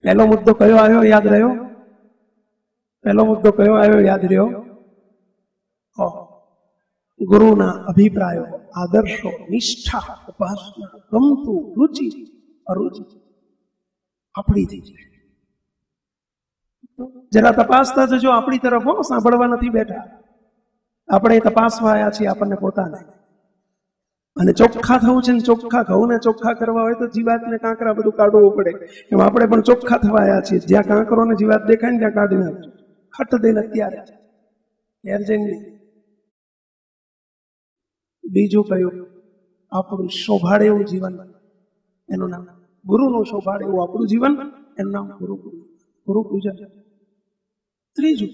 પહેલો મુદ્દો કયો આવ્યો? યાદ રહ્યો? પહેલો મુદ્દો કયો આવ્યો? યાદ રહ્યો? ગુરુના અભિપ્રાયો, આદર્શો, નિષ્ઠા, ઉપાસના, ગમતું, રુચિ, અરુચિ આપણી થઈ જાય. જરા તપાસતા જજો આપણી તરફ. સાંભળવા નથી બેઠા, આપણે તપાસવા આવ્યા છીએ આપણને પોતાને. અને ચોખ્ખા થવું છે ને ચોખ્ખા ઘઉં ને ચોખ્ખા કરવા હોય તો જીવાત ને કાંકરા બધું કાઢવું પડે. એમ આપણે પણ ચોખ્ખા થવા આવ્યા છીએ. જ્યાં કાંકરો ને જીવાત દેખાય ને ત્યાં કાઢી નાખજો. ખટ દઈને અત્યારે બીજું કયું? આપણું શોભાડે એવું જીવન, એનું નામ ગુરુનું શોભાડે એવું આપણું જીવન, એનું નામ ગુરુ પૂજન. ત્રીજું,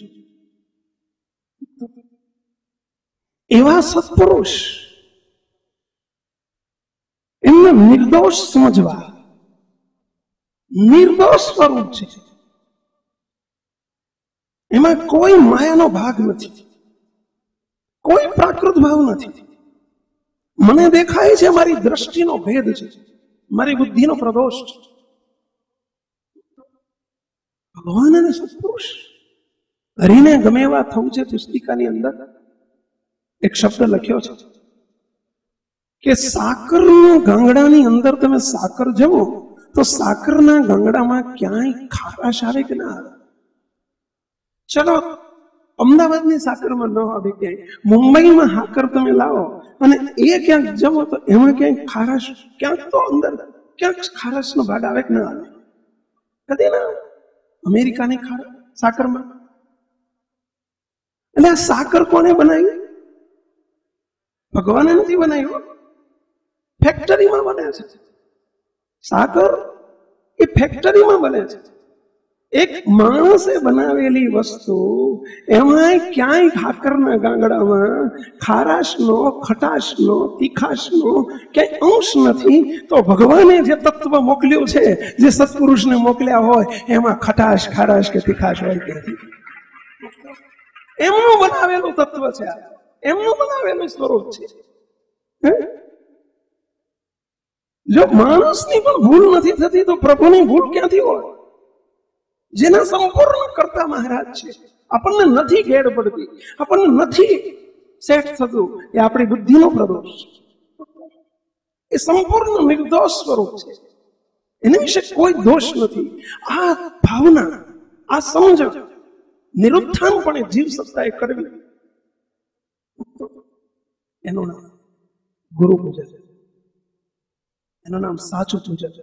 એવા સત્પુરુષ, એમને નિર્દોષ સમજવા, નિર્દોષ સ્વરૂપ છે. એમાં કોઈ માયાનો ભાગ નથી, કોઈ પ્રાકૃત ભાવ નથી. મને દેખાય છે મારી દ્રષ્ટિનો ભેદ છે, મારી બુદ્ધિનો પ્રદોષ છે. ભગવાન અને સત્પુરુષ હરીને ગમે એવા થવું છે. પુસ્તિકાની અંદર એક શબ્દ લખ્યો છે કે સાકરના ગાંગડાની અંદર તમે સાકર જવો તો સાકરના ગાંગડામાં ક્યાંય ખારાશ આવે કે ના આવે? ચલો અમદાવાદની સાકરમાં ન આવે, ક્યાંય મુંબઈમાં સાકર તમે લાવો અને એ ક્યાંક જવો તો એમાં ક્યાંય ખારાશ, ક્યાંક તો અંદર ક્યાંક ખારાશનો ભાગ આવે કે ના આવે? કદી ના આવે. અમેરિકાની સાકરમાં એટલે આ સાકર કોને બનાવી? ભગવાને નથી બનાવ્યું, ફેક્ટરીમાં બને છે. સાકર એ ફેક્ટરીમાં બને છે. એક માણસે બનાવેલી વસ્તુ, એમાં ક્યાંય સાકરના ગાંગડામાં ખારાશનો, ખટાશનો, તીખાશનો ક્યાંય અંશ નથી. તો ભગવાને જે તત્વ મોકલ્યું છે, જે સત્પુરુષને મોકલ્યા હોય, એમાં ખટાશ, ખારાશ કે તીખાશ હોય ક્યાંથી? એમનું બનાવેલું તત્વ છે, એમનું બનાવેલું સ્વરૂપ છે. જો માણસની પણ ભૂલ નથી થતી તો પ્રભુની ભૂલ ક્યાંથી હોય? જેના સંપૂર્ણ કરતા મહારાજ છે. આપણને નથી ગેડ પડતી, આપણને નથી સેટ થતું, એ આપણી બુદ્ધિનો પ્રદોષ છે. એ સંપૂર્ણ નિર્દોષ સ્વરૂપ છે, એના વિશે કોઈ દોષ નથી. આ ભાવના, આ સમજણ નિરુત્થાનપણે જીવ સત્તાએ કરવી, એનું નામ ગુરુ પૂજન, એનું નામ સાચું પૂજન.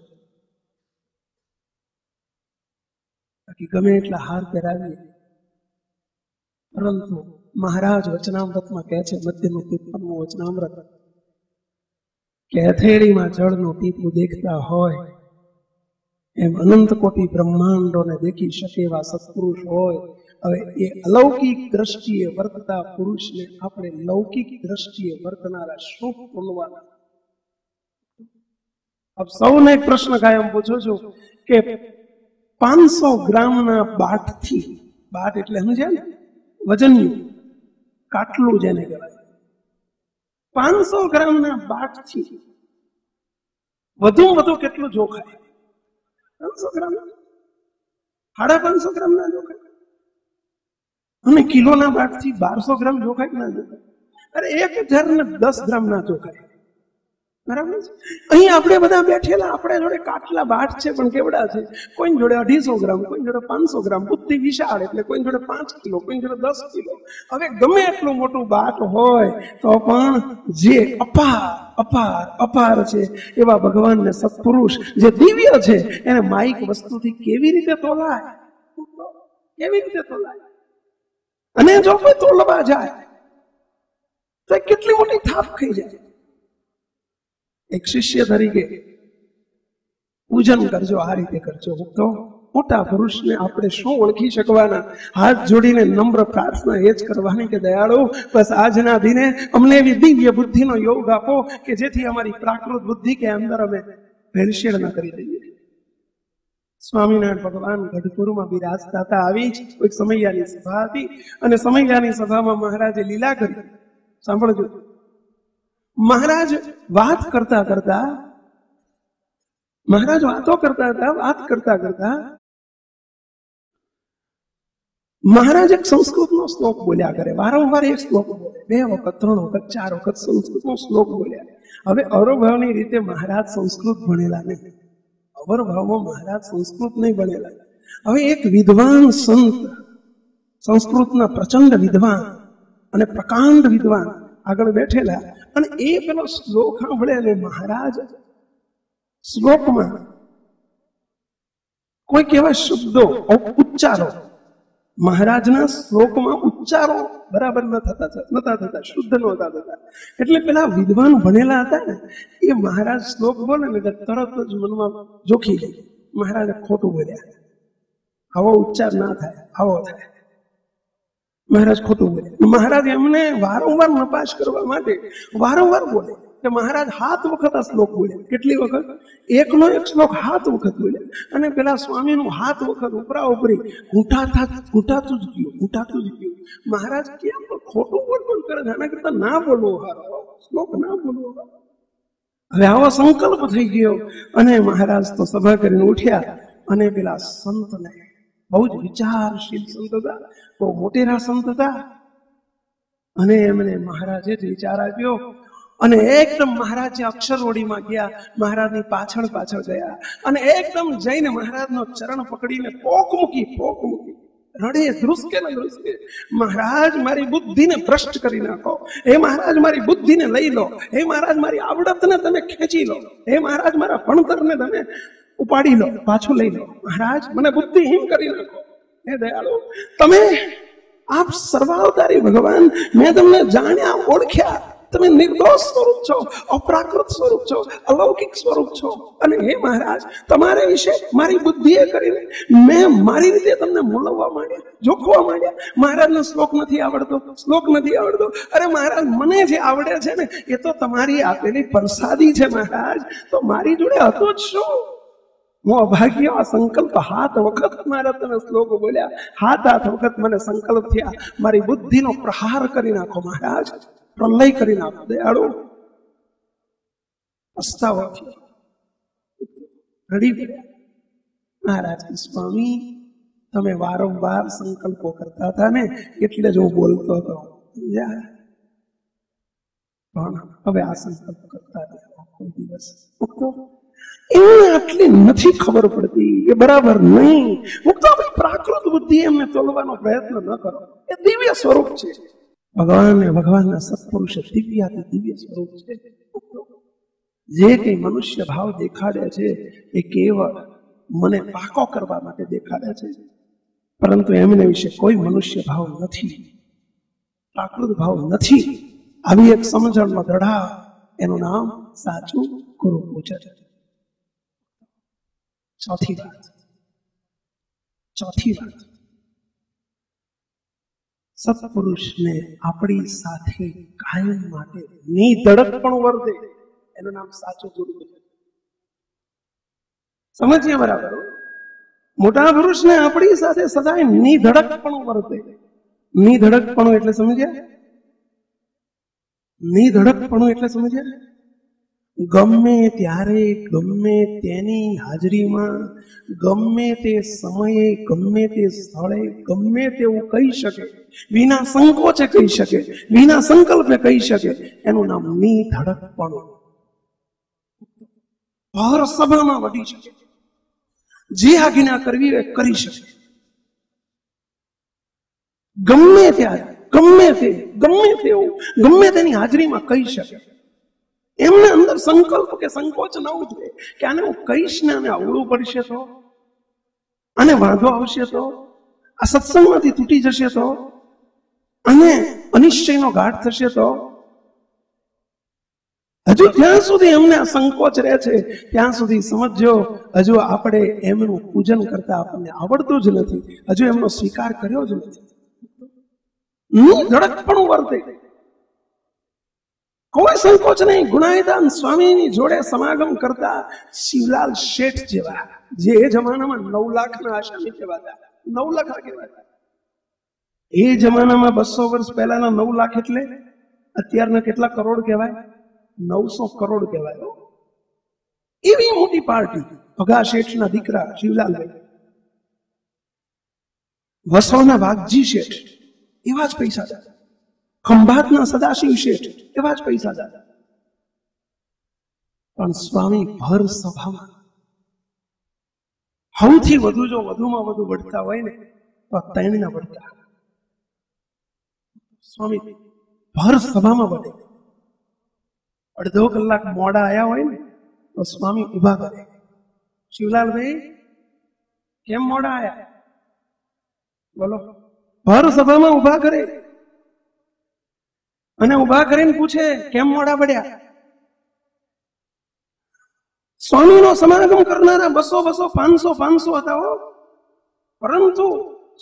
બાકી ગમે એટલા હાર પહેરાવીએ, પરંતુ મહારાજ વચનામૃતમાં કહે છે, મધ્યનું 53મું વચનામૃત, કે હથેળીમાં જળનું ટીપું દેખતા હોય એમ અનંત કોટી બ્રહ્માંડોને દેખી શકે એવા સત્પુરુષ હોય. હવે એ અલૌકિક દ્રષ્ટિએ વર્તતા પુરુષને આપણે લૌકિક દ્રષ્ટિએ વર્તનારા શું બોલવાના? આપ સૌને એક પ્રશ્ન કાયમ પૂછું છું કે 500 ગ્રામના બાટથી, બાટ એટલે સમજ્યા ને, વજનનું કાટલું જેને કહેવાય, 500 ગ્રામના બાટથી વધુ કેટલું જોખાય? 500 ગ્રામ, 550 ગ્રામના જોખાય. અને કિલોના બાટથી 1200 ગ્રામ જોખાય ના જોખાય? અરે 1010 ગ્રામ ના જોખાય. બરાબર છે? અહીં આપણે બધા બેઠેલા, આપણે જોડે કાટલા બાટ છે, પણ કેવડા છે? કોઈ જોડે 250 ગ્રામ, કોઈ જોડે 500 ગ્રામ. બુદ્ધિ વિશાળ એટલે કોઈ જોડે 5 કિલો, કોઈ જોડે 10 કિલો. હવે ગમે એટલું મોટું બાટ હોય તો પણ જે અપાર છે એવા ભગવાનને સત્પુરુષ જે દિવ્ય છે, એને માઇક વસ્તુથી કેવી રીતે તોલાય? કેવી રીતે તોલાય? અને જો કોઈ તોલવા જાય તો કેટલી મોટી થાપ ખાઈ જાય. એક શિષ્ય તરીકે પૂજન કરજો, આ રીતે કરજો. તો મોટા પુરુષને આપણે શું ઓળખી શકવાના? હાથ જોડીને નમ્ર પ્રાર્થના એ જ કરવાની કે દયાળુ, બસ આજના દિને અમને એવી દિવ્ય બુદ્ધિનો યોગ આપો કે જેથી અમારી પ્રાકૃત બુદ્ધિ કે અંદર અમે ભેળસેળ ન કરી દઈએ. સ્વામિનારાયણ ભગવાન ગઢપુરમાં બિરાજતા હતા. આવી જ એક સમૈયાની સભા હતી અને સમૈયાની સભામાં મહારાજે લીલા કરી. સાંભળજો, મહારાજ વાત કરતા મહારાજ એક સંસ્કૃતનો શ્લોક બોલ્યા કરે. વારંવાર એક શ્લોક બોલે, 2 વખત, 3 વખત, 4 વખત સંસ્કૃતનો શ્લોક બોલ્યા. હવે અવરોભાવની રીતે મહારાજ સંસ્કૃત ભણેલા નહીં, અવરભાવમાં મહારાજ સંસ્કૃત નહીં ભણેલા. હવે એક વિદ્વાન સંત, સંસ્કૃતના પ્રચંડ વિદ્વાન અને પ્રકાંડ વિદ્વાન આગળ બેઠેલા, અને એ પેલો શ્લોક સાંભળે અને મહારાજ શ્લોકમાં કોઈક એવા શબ્દો, ઉચ્ચારો, મહારાજના શ્લોકમાં ઉચ્ચારો બરાબર નતા થતા, શુદ્ધ નહોતા થતા. એટલે પેલા વિદ્વાન ભણેલા હતા ને, એ મહારાજ શ્લોક બોલે ને તરત જ મનમાં જોખી લે, મહારાજે ખોટું બોલ્યા, આવો ઉચ્ચાર ના થાય, આવો થાય. મહારાજ ખોટું બોલે. મહારાજ એમને વારંવાર નપાસ કરવા માટે વારંવાર બોલે, કે મહારાજ 7 વખત આ શ્લોક બોલ્યા. કેટલી વખત? એકનો એક શ્લોક 7 વખત બોલ્યા. અને પેલા સ્વામીનું 7 વખત ઉપરા ઉપરી ઘૂંટાતું જ ગયું. મહારાજ કેમ ખોટું બોલવું કરે? આના કરતા ના બોલવો હારો, શ્લોક ના બોલવો. હવે આવો સંકલ્પ થઈ ગયો અને મહારાજ તો સભા કરીને ઉઠ્યા અને પેલા સંતને, બહુ જ વિચારશીલ સંત હતા, બહુ મોટેરા સંત હતા, અને એમને મહારાજે જ વિચાર આપ્યો અને એકદમ મહારાજ અક્ષરવડીમાં ગયા, મહારાજની પાછળ ગયા અને એકદમ જઈને મહારાજનો ચરણ પકડીને પોક મૂકી રડે, ધ્રુસકે ને ધ્રુસકે, મહારાજ મારી બુદ્ધિને ભ્રષ્ટ કરી નાખો, હે મહારાજ મારી બુદ્ધિને લઈ લો, હે મહારાજ મારી આવડતને તમે ખેંચી લો, હે મહારાજ મારા ભણતરને તમે ઉપાડી લો, પાછું લઈ લો, મહારાજ મને બુદ્ધિહીન કરી નાખો. હે દયાળુ, તમે આપ સર્વાવતારી ભગવાન, મેં તમને જાણ્યા ઓળખ્યા, તમે નિર્દોષ સ્વરૂપ છો, અપ્રાકૃત સ્વરૂપ છો, અલૌકિક સ્વરૂપ છો, અને હે મહારાજ તમારા વિશે મારી બુદ્ધિએ કરીને મેં મારી રીતે તમને મૂલવવા માંડ્યા, જોખવા માંડ્યા. મહારાજનો શ્લોક નથી આવડતો. અરે મહારાજ, મને જે આવડે છે ને એ તો તમારી આપેલી પ્રસાદી છે મહારાજ, તો મારી જોડે હતો જ શું? હું અભાગ્ય. આ સંકલ્પ 7 વખત મારા તમે શ્લોક બોલ્યા, 7 વખત મને સંકલ્પ થયા, મારી બુદ્ધિનો પ્રહાર કરી નાખો મહારાજ, પ્રલય કરી નાખો. દયાળુ પસ્તાવો થયો, રડી પડ્યા. મહારાજ સ્વામી, તમે વારંવાર સંકલ્પો કરતા હતા ને એટલે જ હું બોલતો હતો, પણ હવે આ સંકલ્પ કરતા કોઈ દિવસ એમને આટલી નથી ખબર પડતી, એ બરાબર નહીં. મુક્તો આપણી પ્રાકૃત બુદ્ધિ એમને તોલવાનો પ્રયત્ન ન કરો. એ દિવ્ય સ્વરૂપ છે. ભગવાનના સત્પુરુષ દિવ્ય સ્વરૂપ છે. જે કઈ મનુષ્ય ભાવ દેખાડે છે એ કેવળ મને પાકો કરવા માટે દેખાડે છે, પરંતુ એમને વિશે કોઈ મનુષ્ય ભાવ નથી, પ્રાકૃત ભાવ નથી. આવી એક સમજણનો દઢા, એનું નામ સાચું ગુરુ પૂજન. ચોથી વાત, સત્પુરુષને આપણી સાથે કાયમ માટે નિધડક પણ વર્તે, એનું નામ સાચું ગુરુ પૂજન. સમજીએ બરાબર? મોટા પુરુષને આપણી સાથે સદાય નિધડક પણ વર્તે. નિધડકપણું એટલે સમજ્યા? નિધડકપણું એટલે સમજ્યા? ગમે ત્યારે, ગમે તેની હાજરીમાં, ગમે તે સમયે, ગમે તે સ્થળે, ગમે તેવું કહી શકે, વિના સંકોચે કહી શકે, વિના સંકલ્પે કહી શકે, એનું નામ નિધડકપણું. ભર સભામાં વધી શકે, જે આજ્ઞા કરવી એ કરી શકે, ગમે ત્યારે, ગમે તેવું, ગમે તેની હાજરીમાં કહી શકે. એમને અંદર સંકલ્પ કે સંકોચ ન ઉઠે કે આને હું કહીશ ને આને અવળું પડશે તો, આને વાંધો આવશે તો, આ સત્સંગમાંથી તૂટી જશે તો, અને અનિશ્ચયનો ઘાટ થશે તો. હજુ જ્યાં સુધી એમને આ સંકોચ રહે છે ત્યાં સુધી સમજો હજુ આપણે એમનું પૂજન કરતા આપણને આવડતું જ નથી, હજુ એમનો સ્વીકાર કર્યો જ નથી. ધડકપણું વર્તે, કોઈ સંકોચ નહીં. ગુણાયદાન સ્વામીની જોડે સમાગમ કરતા શિવલાલ શેઠ જેવા, જે એ જમાનામાં 9 લાખના આસામી કહેવાતા, 9 લાખ કહેવાતા. એ જમાનામાં 200 વર્ષ પહેલાના 9 લાખ એટલે અત્યારના કેટલા કરોડ કહેવાય? 900 કરોડ કહેવાય. એવી મોટી પાર્ટી. ભગા શેઠના દીકરા શિવલાલભાઈ, વસોના વાઘજી શેઠ એવા જ પૈસા હતા, ખંભાતના સદાશિવ શેઠ એવા જ પૈસા હતા. પણ સ્વામી ભર સભામાં સૌથી વધુ, જો વધુમાં વધુ વળતા હોય ને તો 3 ના વળતા. સ્વામી ભર સભામાં વળે. અડધો કલાક મોડા આયા હોય ને તો સ્વામી ઉભા કરે, શિવલાલભાઈ કેમ મોડા આયા? બોલો. ભર સભામાં ઉભા કરે અને ઉભા કરીને પૂછે કેમ મોડા પડ્યા? સ્વામીનો સમાગમ કરનારા 200, 500 હતા હો, પરંતુ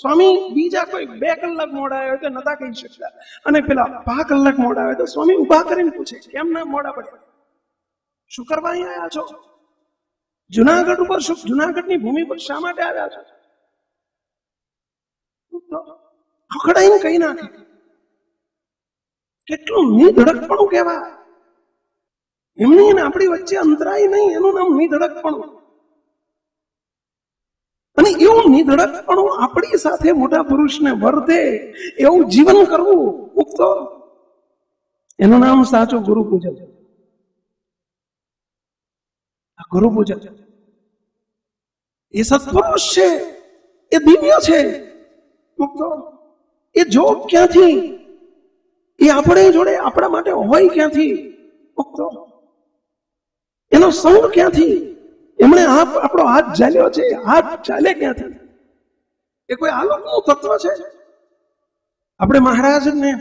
સ્વામી બીજા કોઈ 2 કલાક મોડા આવ્યો તો નતા કહી શકતા, અને પેલા 5 કલાક મોડા આવ્યો તો સ્વામી ઉભા કરીને પૂછે કેમ ના મોડા પડ્યા? શું કરવા અહીં આવ્યા છો? જુનાગઢ ઉપર જુનાગઢની ભૂમિ પર શા માટે આવ્યા છો? ખખડાઈને કહી નાખે. કેટલું નિધડકપણું કહેવાય. એમની આપણી વચ્ચે અંતરાય નહીં, એનું નામ નિધડકપણું. અને એવું નિધડકપણું આપણી સાથે મોટા પુરુષને વર્તે એવું જીવન કરવું મુક્તો, એનું નામ સાચું ગુરુ પૂજન. ગુરુ પૂજન એ સત્પુરુષ છે, એ દિવ્ય છે મુક્તો. એ જો ક્યાંથી, એ આપણે જોડે આપણા માટે હોય ક્યાંથી મુક્તો? એનો સંગ ક્યાંથી? એમણે આપણો હાથ ચાલ્યો છે, હાથ ચાલે ક્યાંથી? એ કોઈ આલોકનું તત્વ છે? આપણે મહારાજને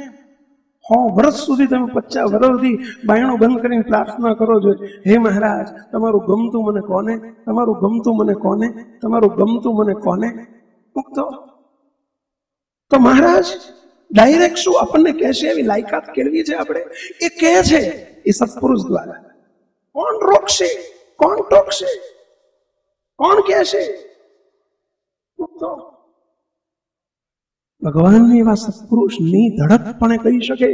100 વર્ષ સુધી, તમે 50 વર્ષથી બાયણું બંધ કરીને પ્રાર્થના કરો છો, હે મહારાજ તમારું ગમતું મને કોને, તમારું ગમતું મને કોને, તમારું ગમતું મને કોને મુક્તો. તો મહારાજ ડાયરેક્ટ શું આપણને કહેશે એવી લાયકાત કેળવી છે આપણે? એ કહે છે એ સત્પુરુષ દ્વારા. કોણ રોકશે? કોણ ટોકશે? કોણ કહેશે? ભગવાનને એવા સત્પુરુષ નિધડકપણે કહી શકે.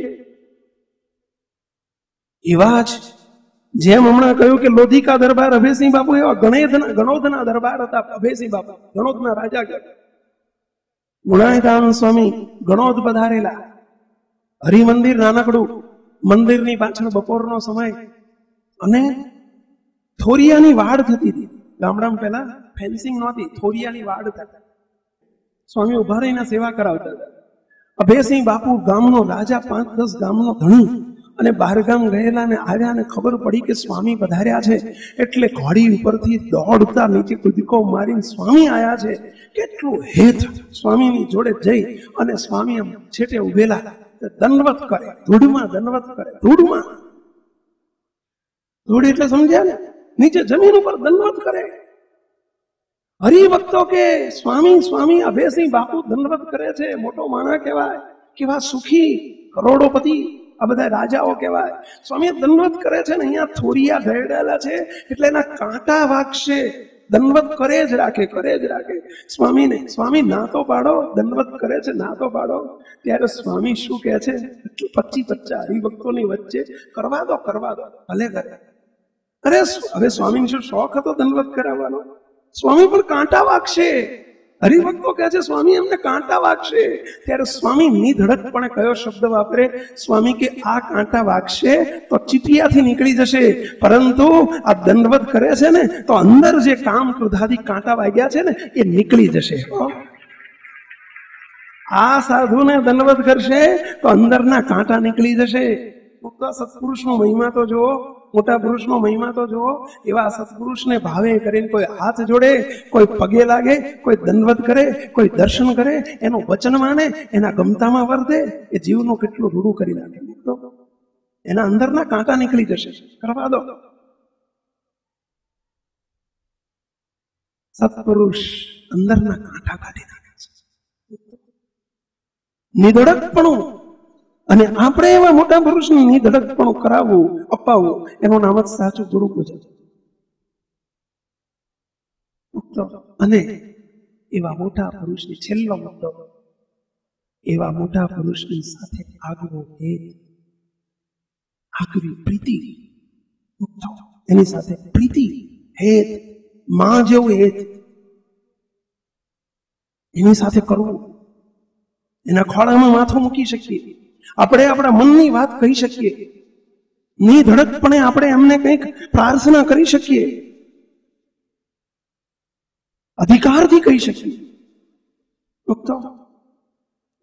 એવા જ જેમ હમણાં કહ્યું કે લોધિકા દરબાર અભયસિંહ બાપુ, એવા ગણોદના દરબાર હતા અભયસિંહ બાપુ, ગણોદના રાજા. ગુણાયદાન સ્વામી ગણોદ પધારેલા. હરિમંદિર નાનકડું, મંદિરની પાછળ બપોરનો સમય, અને થોરિયાની વાડ થતી હતી. ગામડામાં પહેલા ફેન્સિંગ નહોતી, થોરિયાની વાડ થતી. સ્વામી ઉભા રહીને સેવા કરાવતા હતા. અભયસિંહ બાપુ ગામનો રાજા, 5-10 ગામનો ધણી, અને બહારગામ ગયેલા ને આવ્યા ને ખબર પડી કે સ્વામી પધાર્યા છે, એટલે ઘોડી ઉપરથી દોડતા નીચે કૂદકો મારીને સ્વામી આવ્યા છે. કેટલું હેત સ્વામીની જોડે જઈ અને સ્વામી એમ છેટે ઉભેલા દંડવત કરે, ધૂળમાં દંડવત કરે. ધૂળમાં, ધૂળ એટલે સમજ્યા ને, નીચે જમીન ઉપર દંડવત કરે. હરિભક્તો કે સ્વામી સ્વામી, અભયસિંહ બાપુ દંડવત કરે છે. મોટો માણા કહેવાય, કેવા સુખી, કરોડોપતિ, આ બધા રાજાઓ કહેવાય. સ્વામી દંડવત કરે છે ને અહીંયા થોરિયા ગયેલા છે એટલે એના કાંટા વાગશે. દંડવત કરે જ રાખે, કરે જ રાખે સ્વામીને. સ્વામી ના તો પાડો, દંડવત કરે છે ના તો પાડો. ત્યારે સ્વામી શું કહે છે? 25-50 હરિભક્તોની વચ્ચે, કરવા દો, કરવા દો, ભલે કરે. અરે હવે સ્વામીને શું શોખ હતો દંડવત કરાવવાનો? સ્વામી પણ કાંટા વાગશે. હરિભક્તો કહે છે સ્વામી એમને કાંટા વાગશે. ત્યારે સ્વામી નિધડકપણે કયો શબ્દ વાપરે? સ્વામી કે આ કાંટા વાગશે તો ચીપિયાથી નીકળી જશે, પરંતુ આ દંડવત કરે છે ને તો અંદર જે કામ ક્રોધાદી કાંટા વાગ્યા છે ને એ નીકળી જશે. આ સાધુને દંડવત કરશે તો અંદરના કાંટા નીકળી જશે. સત્પુરુષનો મહિમા તો જુઓ, મોટા પુરુષનો મહિમા તો જુઓ. એવા સત્પુરુષને ભાવે કરીને કોઈ હાથ જોડે, કોઈ પગે લાગે, કોઈ દંડવત કરે, કોઈ દર્શન કરે, એનું વચન માને, એના ગમતામાં વર્તે, એ જીવનું કેટલું રૂડું કરી નાખે. એના અંદરના કાંટા નીકળી જશે. કરવા દો. સત્પુરુષ અંદરના કાંટા કાઢી નાખે છે. નિધડકપણું. અને આપણે એવા મોટા પુરુષને નિધડકપણું કરાવવું, અપાવવું, એનું નામ જ સાચું ગુરુ પૂજન. અને એવા મોટા પુરુષની છેલ્લો મુદ્દો, એવા મોટા પુરુષની સાથે આગવો હેત, આગવી પ્રીતિ, એની સાથે પ્રીતિ, હેત, માં જેવું હેત એની સાથે કરવું. એના ખોળામાં માથું મૂકી શકીએ, આપણે આપણા મનની વાત કહી શકીએ, નિધડકપણે આપણે એમને કંઈક પ્રાર્થના કરી શકીએ, અધિકારથી કહી શકીએ.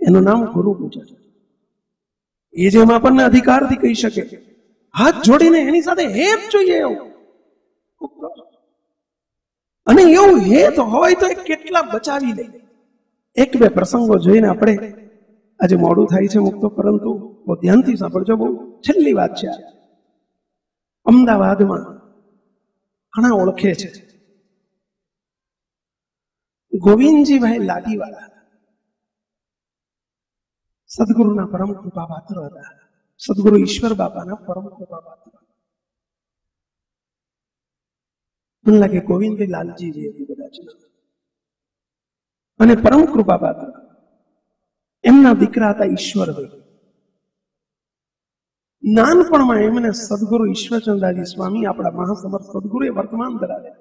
એનું નામ ગુરુ પૂજન. એ જેમ આપણને અધિકારથી કહી શકે, હાથ જોડીને એની સાથે હેત જોઈએ એવું. અને એવું હેત હોય તો એ કેટલા બચાવી લે. 1-2 પ્રસંગો જોઈને આપણે, આજે મોડું થાય છે મુક્તો, પરંતુ બહુ ધ્યાનથી સાંભળજો, બહુ છેલ્લી વાત છે. અમદાવાદમાં ઘણા ઓળખે છે, ગોવિંદજીભાઈ લાડીવાલા સદગુરુના પરમ કૃપા પાત્ર હતા. સદગુરુ ઈશ્વર બાપાના પરમ કૃપા પાત્ર. મને લાગે ગોવિંદભાઈ લાલજીજી હતી કદાચ, અને પરમ કૃપા પાત્ર એમના દીકરા હતા ઈશ્વરભાઈ. નાનપણમાં એમને સદગુરુ ઈશ્વરચંદ્રજી સ્વામી, આપણા મહાસમર્થ સદગુરુએ વર્તમાન ધરાવ્યા.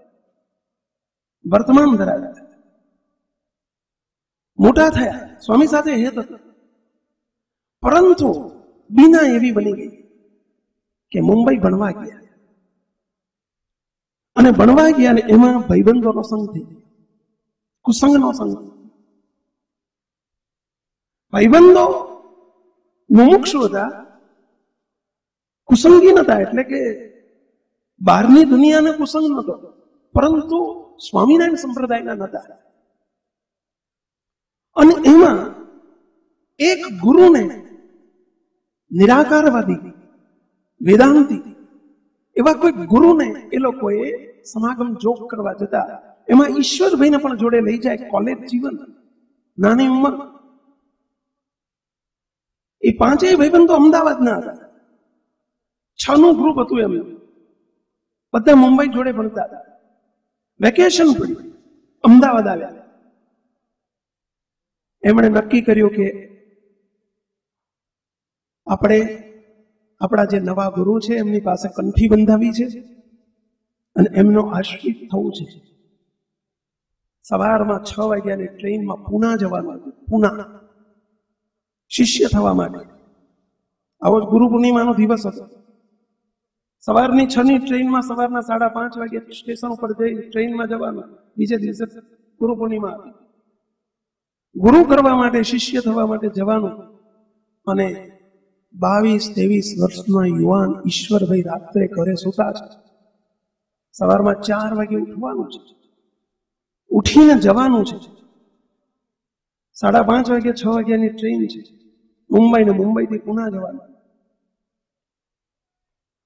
મોટા થયા, સ્વામી સાથે હેત હતા, પરંતુ બીના એવી બની ગઈ કે મુંબઈ ભણવા ગયા, અને ભણવા ગયા ને એમાં ભાઈબંધોનો સંગ થઈ ગયો, કુસંગનો સંગ. ભાઈબંધો મુમુક્ષુ હતા, કુસંગી નતા, એટલે કે બહારની દુનિયાને કુસંગ નતો, પરંતુ સ્વામિનારાયણ સંપ્રદાયના નતા. અને એમાં એક ગુરુને, નિરાકારવાદી વેદાંતી એવા કોઈ ગુરુને એ લોકોએ સમાગમ જોગ કરવા જતા, એમાં ઈશ્વરભાઈને પણ જોડે લઈ જાય. કોલેજ જીવન, નાની ઉંમર. એ પાંચેય ભાઈબંધો અમદાવાદના હતા, 6નું ગ્રુપ હતું એમનું, બધા મુંબઈ જોડે ભણતા હતા. વેકેશન પડ્યું, અમદાવાદ આવ્યા. એમણે નક્કી કર્યું કે આપણે આપણા જે નવા ગુરુ છે એમની પાસે કંઠી બંધાવી છે અને એમનો આશ્રિત થવું છે. સવારમાં 6 વાગ્યાની ટ્રેનમાં પૂના જવાનું હતું, પૂના, શિષ્ય થવા માટે. આવો જ ગુરુ પૂર્ણિમાનો દિવસ હતો. સવારની 6ની ટ્રેનમાં સવારના 5:30 વાગે સ્ટેશન ઉપર જઈ ટ્રેનમાં જવાનું. બીજે દિવસે ગુરુ પૂર્ણિમા હતી. ગુરુ કરવા માટે, શિષ્ય થવા માટે જવાનું. અને 22-23 વર્ષના યુવાન ઈશ્વરભાઈ રાત્રે ઘરે સૂતા છે. સવારમાં 4 વાગે ઉઠવાનું છે, ઉઠીને જવાનું છે. 5:30 વાગે 6 વાગ્યાની ટ્રેન છે, મુંબઈ ને મુંબઈથી પુના જવાનું.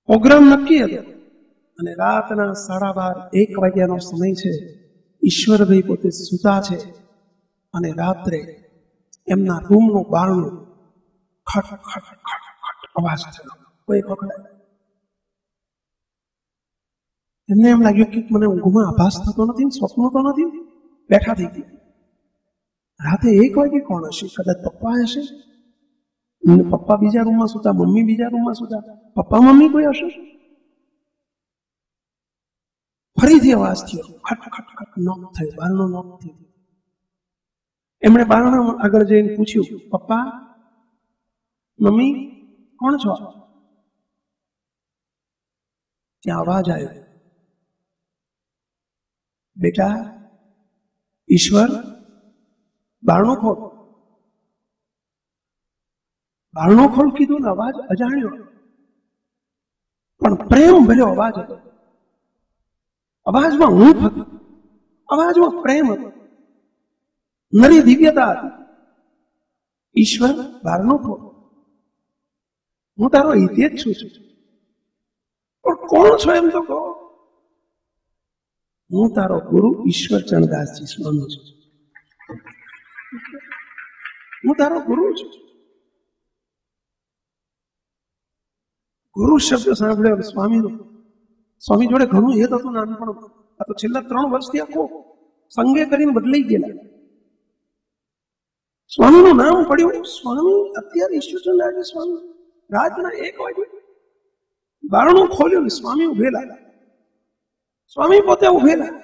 પ્રોગ્રામ નક્કી હતો, અને રાતના 12:30-1 વાગ્યાનો સમય છે. ઈશ્વરભાઈ પોતે સૂતા છે, અને રાત્રે એમના રૂમનું બારણું ખટ ખટ ખટ ખટ અવાજ થયો, કોઈ ખખડાય. એમને એમ લાગ્યું કે મને ઊંઘમાં આભાસ થતો નથી, સ્વપ્ન તો નથી. બેઠા થઈ ગયા. રાતે 1 વાગે કોણ હશે? કદાચ પપ્પા હશે. પપ્પા બીજા રૂમમાં સુતા, મમ્મી બીજા રૂમમાં સુતા. પપ્પા મમ્મી કોઈ હશે. ફરીથી અવાજ થયો, ખટ ખટ ખટ. નોક થયો, બારણો નોક થયો. એમણે બારણા આગળ જઈને પૂછ્યું, પપ્પા મમ્મી કોણ છો? ત્યાં અવાજ આવ્યો, બેટા ઈશ્વર, બારણો ખોલ. બારણો ખોલ કીધું ને અવાજ અજાણ્યો, પણ પ્રેમ ભર્યો અવાજ હતો. અવાજમાં ઊંઘ હતી, અવાજમાં પ્રેમ હતો, નરી દિવ્યતા હતી. ઈશ્વર, બારણો ખોલ, હું તારો હિતેજ છું. પણ કોણ છો એમ તો કહો. હું તારો ગુરુ ઈશ્વરચંદ્રદાસજી સ્વામી છું. હું તારો ગુરુ છું. ગુરુ શબ્દ સાંભળ્યો સ્વામીનો. સ્વામી જોડે ઘણું હેત હતું નાનપણ. આ તો છેલ્લા 3 વર્ષથી આખો સંગે કરીને બદલાઈ ગયેલા. સ્વામીનું નામ પડ્યું. સ્વામી અત્યારે ઈશ્વરચંદ્રજી સ્વામી. રાતના 1 વાગે બારણું ખોલ્યું, સ્વામી ઉભેલા. સ્વામી પોતે ઉભેલા.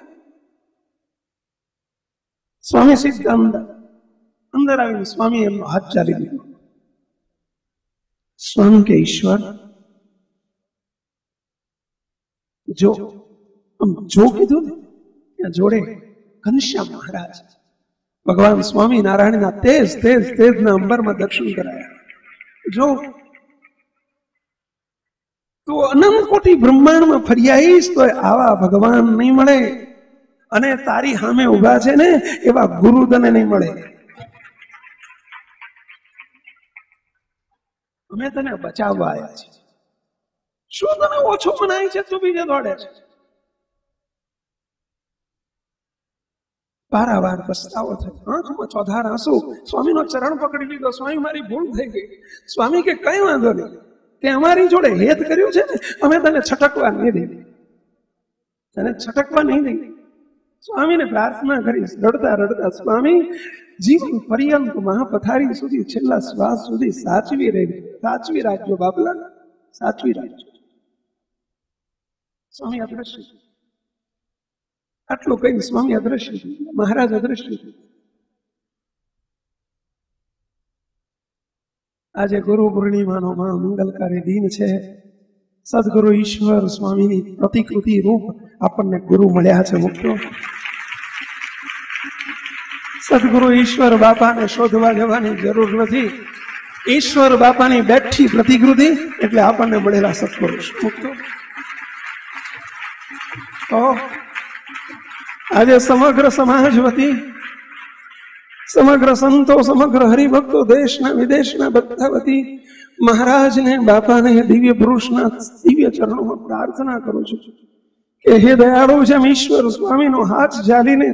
સ્વામી સીધા અંદર આવીને સ્વામી એમનો હાથ ચાલી દીધો. સ્વામી કે ઈશ્વર જો કીધું ને ત્યાં જોડે ઘનશ્યામ મહારાજ ભગવાન સ્વામિનારાયણના તેજના અંબરમાં દર્શન કરાયા. જો તું અનંત કોટી બ્રહ્માંડમાં ફરિયાઈશ તો આવા ભગવાન નહીં મળે, અને તારી સામે ઉભા છે ને એવા ગુરુ તને નહીં મળે. અમે તને બચાવવા આવ્યા છીએ. શું તને ઓછો મનાય છે? તું બીજે દોડે છે. પારાવાર પસ્તાવો થયો, આંખમાં ચોધાર આંસુ. સ્વામીનો ચરણ પકડી લીધો. સ્વામી મારી ભૂલ થઈ ગઈ. સ્વામી કે કઈ વાંધો નહીં, તે અમારી જોડે હેત કર્યું છે ને, અમે તને છટકવા નહીં દઈએ. એને છટકવા નહીં દઈ. સ્વામીને પ્રાર્થના કરીશ રડતા રડતા, સ્વામી જીવન પર્યંત મહાપથારી સુધી છેલ્લા શ્વાસ સુધી સાચવી રાખજો બાપલા, સાચવી રાખજો. સ્વામી અદ્રશ્ય, આટલું કઈ સ્વામી અદ્રશ્ય, મહારાજ અદ્રશ્ય. આજે ગુરુ પૂર્ણિમાનો મંગલકારી દિન છે. સદગુરુ ઈશ્વર સ્વામીની પ્રતિકૃતિ રૂપ આપણને ગુરુ મળ્યા છે. મુખ્ય સદગુરુ ઈશ્વર બાપાને શોધવા જવાની જરૂર નથી. ઈશ્વર બાપાની બેઠી પ્રતિકૃતિ એટલે આપણને મળેલા સત્પુરુષ. મુક્તો તો આજે સમગ્ર સમાજ વતી, સમગ્ર સંતો, સમગ્ર હરિભક્તો, દેશના વિદેશના બધા વતી મહારાજને, બાપાને, દિવ્ય પુરુષના દિવ્ય ચરણોમાં પ્રાર્થના કરું છું કે હે દયાળુ, જેમ ઈશ્વર સ્વામીનો હાથ ઝાલીને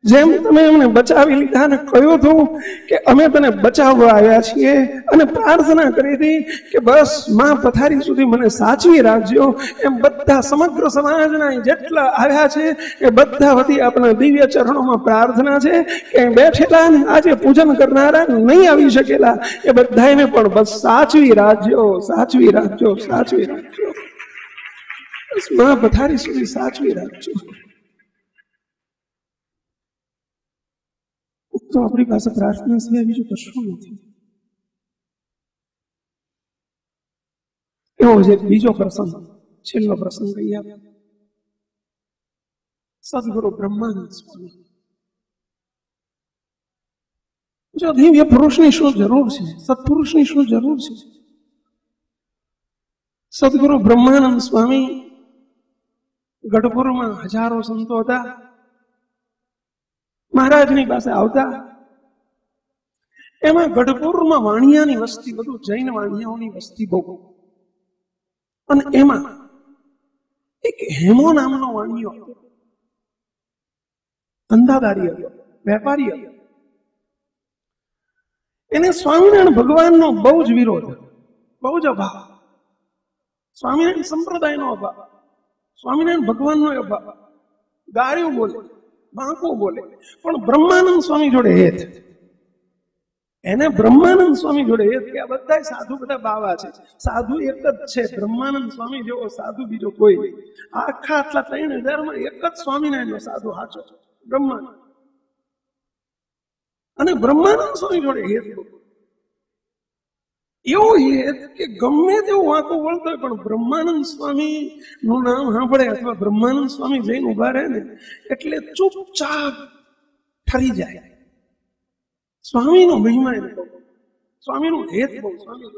જેમ તમે અમને બચાવી લીધા ને કહ્યું હતું કે અમે તને બચાવવા આવ્યા છીએ, અને પ્રાર્થના કરી હતી કે બસ માં પથારી સુધી મને સાચવી રાખજો, એમ બધા સમગ્ર સમાજના જેટલા આવ્યા છે એ બધા વતી આપણા દિવ્ય ચરણોમાં પ્રાર્થના છે કે બેઠેલા ને આજે પૂજન કરનારા નહીં આવી શકેલા એ બધાને પણ બસ સાચવી રાખજો, સાચવી રાખજો, સાચવી રાખજો. બસ માં પથારી સુધી સાચવી રાખજો. તો આપણી પાસે પ્રાર્થના સિવાય બીજું કશું નથી. એવો જ એક બીજો પ્રસંગ, છેલ્લો પ્રસંગ કહી આપે. સદગુરુ બ્રહ્માનંદ સ્વામી. જો દિવ્ય પુરુષની શું જરૂર છે, સત્પુરુષની શું જરૂર છે? સદગુરુ બ્રહ્માનંદ સ્વામી ગઢપુરમાં હજારો સંતો હતા. મહારાજની પાસે આવતા. એમાં ગઢપુરમાં વાણિયાની વસ્તી, બધું જૈન વાણિયાઓની વસ્તી બહુ. અને એમાં એક હેમો નામનો વાણિયો હતો, ધંધાદારી હતો, વેપારી હતો. એને સ્વામિનારાયણ ભગવાનનો બહુ જ વિરોધ, બહુ જ અભાવ, સ્વામિનારાયણ સંપ્રદાયનો અભાવ, સ્વામિનારાયણ ભગવાનનો અભાવ. ગાળ્યું બોલે, બાંકો બોલે, પણ બ્રહ્માનંદ સ્વામી જોડે હેત. એને બ્રહ્માનંદ સ્વામી જોડે હેત કે આ બધા સાધુ બધા બાવા છે, સાધુ એક જ છે, બ્રહ્માનંદ સ્વામી જેવો સાધુ બીજો કોઈ નહીં. આખા આટલા 3000 એક જ સ્વામિનારાયણનો સાધુ સાચો, બ્રહ્માનંદ. અને બ્રહ્માનંદ સ્વામી જોડે હેત એવો હેત કે ગમે તેવું વાંકો વળતો હોય પણ બ્રહ્માનંદ સ્વામી નું નામ સાંભળે અથવા બ્રહ્માનંદ સ્વામી જઈને ઉભા રહે ને એટલે ચૂપચાપ ઠરી જાય. સ્વામીનો મહિમા એને બહુ, સ્વામીનું હેત બહુ. સ્વામી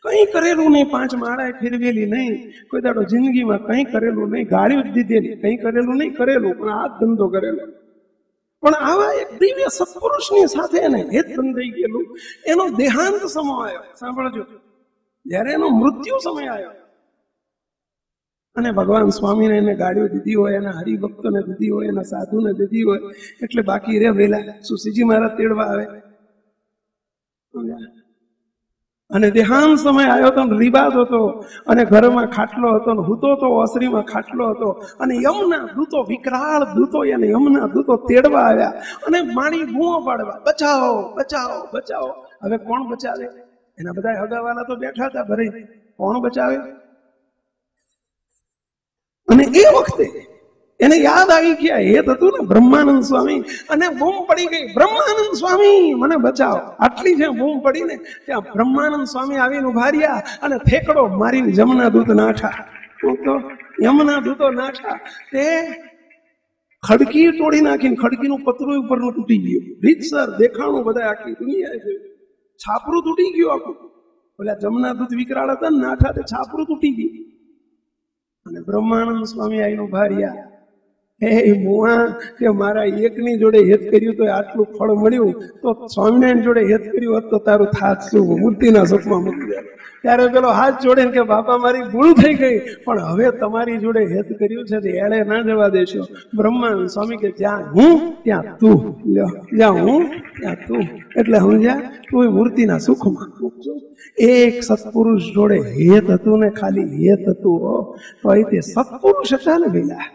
કંઈ કરેલું નહીં, 5 માળાએ ફેરવેલી નહીં, કોઈ દાડો જિંદગીમાં કંઈ કરેલું નહીં, ગાળીઓ જ દીધેલી, કંઈ કરેલું નહીં, કરેલું પણ આ ધંધો કરેલો. પણ આવા એક દિવ્ય સત્પુરુષની સાથે એને હેત બંધાઈ ગયેલું. એનો દેહાંત સમય આવ્યો, સાંભળજો, જયારે એનો મૃત્યુ સમય આવ્યો અને ભગવાન સ્વામીને એને ગાડીઓ દીધી હોય, એના હરિભક્તોને દીધી હોય, એના સાધુને દીધી હોય, એટલે બાકી રે વેલા સુશીજી મહારાજ તેડવા આવે. અને દેહાંત સમય આવ્યો તો રિવાજ હતો, અને ઘરમાં ખાટલો હતો, હૂતો તો ઓસરીમાં ખાટલો હતો, અને યમના દૂતો, વિકરાળ દૂતો, એને યમના દૂતો તેડવા આવ્યા અને માણી બૂમો પાડવા, બચાવો, બચાવો, બચાવો. હવે કોણ બચાવે? એના બધા હગાવાલા તો બેઠા હતા ભરે, કોણ બચાવે? અને એ વખતે એને યાદ આવી ગયા હેત હતું ને બ્રહ્માનંદ સ્વામી, અને બૂમ પડી ગઈ, બ્રહ્માનંદ સ્વામી મને બચાવો. આટલી જ્યાં બૂમ પડી ને ત્યાં બ્રહ્માનંદ સ્વામી આવીને ઉભા રહ્યા અને ફેકડો મારીને જમના દૂત નાઠા. તો યમના દૂતો નાઠા, તે ખડકી તોડી નાખીને ખડકીનું પતરું ઉપરનું તૂટી ગયું, રીતસર દેખાણું બધા આખી દુનિયા જોયું, છાપરું તૂટી ગયું આખું. ઓલા જમના દૂત વિકરાળ હતા ને નાઠા, તે છાપરું તૂટી ગયું. અને બ્રહ્માનંદ સ્વામી આવીને ઉભા રહ્યા. હે મુઆ, કે મારા એકની જોડે હેત કર્યું તો આટલું ફળ મળ્યું, તો સ્વામિનારાયણ જોડે હેત કર્યું હોત તો તારું થાત શું, મૂર્તિના સુખમાં મૂકી દે. ત્યારે પેલો હાથ જોડે કે બાપા મારી ભૂલ થઈ ગઈ, પણ હવે તમારી જોડે હેત કર્યું છે એળે ના જવા દેશો. બ્રહ્માનંદ સ્વામી કે જ્યાં હું ત્યાં તું, જ્યાં હું ત્યાં તું, એટલે સમજ્યા, તું મૂર્તિના સુખમાં મૂકજો. એક સત્પુરુષ જોડે હેત હતું ને, ખાલી હેત હતું તો એ તે સત્પુરુષ હતા ને પેલા.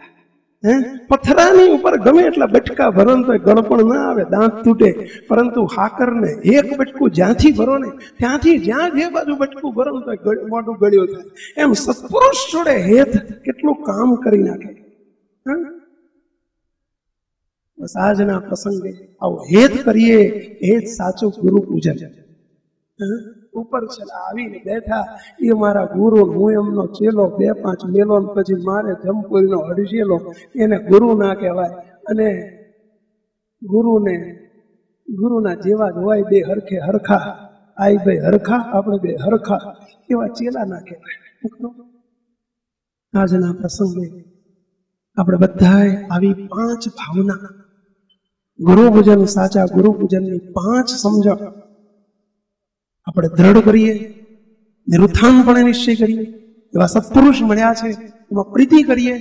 પથરાની ઉપર ગમે એટલા બટકા ભરો તો ગળ પણ ના આવે, દાંત તૂટે, પરંતુ હાકરને એક બટકું જ્યાંથી ભરો ને ત્યાંથી જ્યાં જે બાજુ બટકું ભરો તો મોઢું ગળ્યો થાય. એમ સત્પુરુષ જોડે હેત કેટલું કામ કરી નાખે. બસ આજના પ્રસંગે આવું હેત કરીએ, હેત સાચું ગુરુ પૂજન. ઉપર છેલ્લા આવીને બેઠા, એ મારા ગુરુ, હું એમનો ચેલો, 2-5 મેલો, પછી મારે જમપુરીનો હડશેલો, એને ગુરુ ના કહેવાય. અને ગુરુના જેવા જ હોય, બે હરખે હરખા, આઈ ભાઈ હરખા, આપણે બે હરખા, એવા ચેલા ના કહેવાય. આજના પ્રસંગે આપણે બધાએ આવી 5 ભાવના, ગુરુ પૂજન, સાચા ગુરુ પૂજનની 5 સમજણ આપણે દ્રઢ કરીએ, નિરુત્થાનપણે નિશ્ચય કરીએ, એવા સત્પુરુષ મળ્યા છે એમાં પ્રીતિ કરીએ,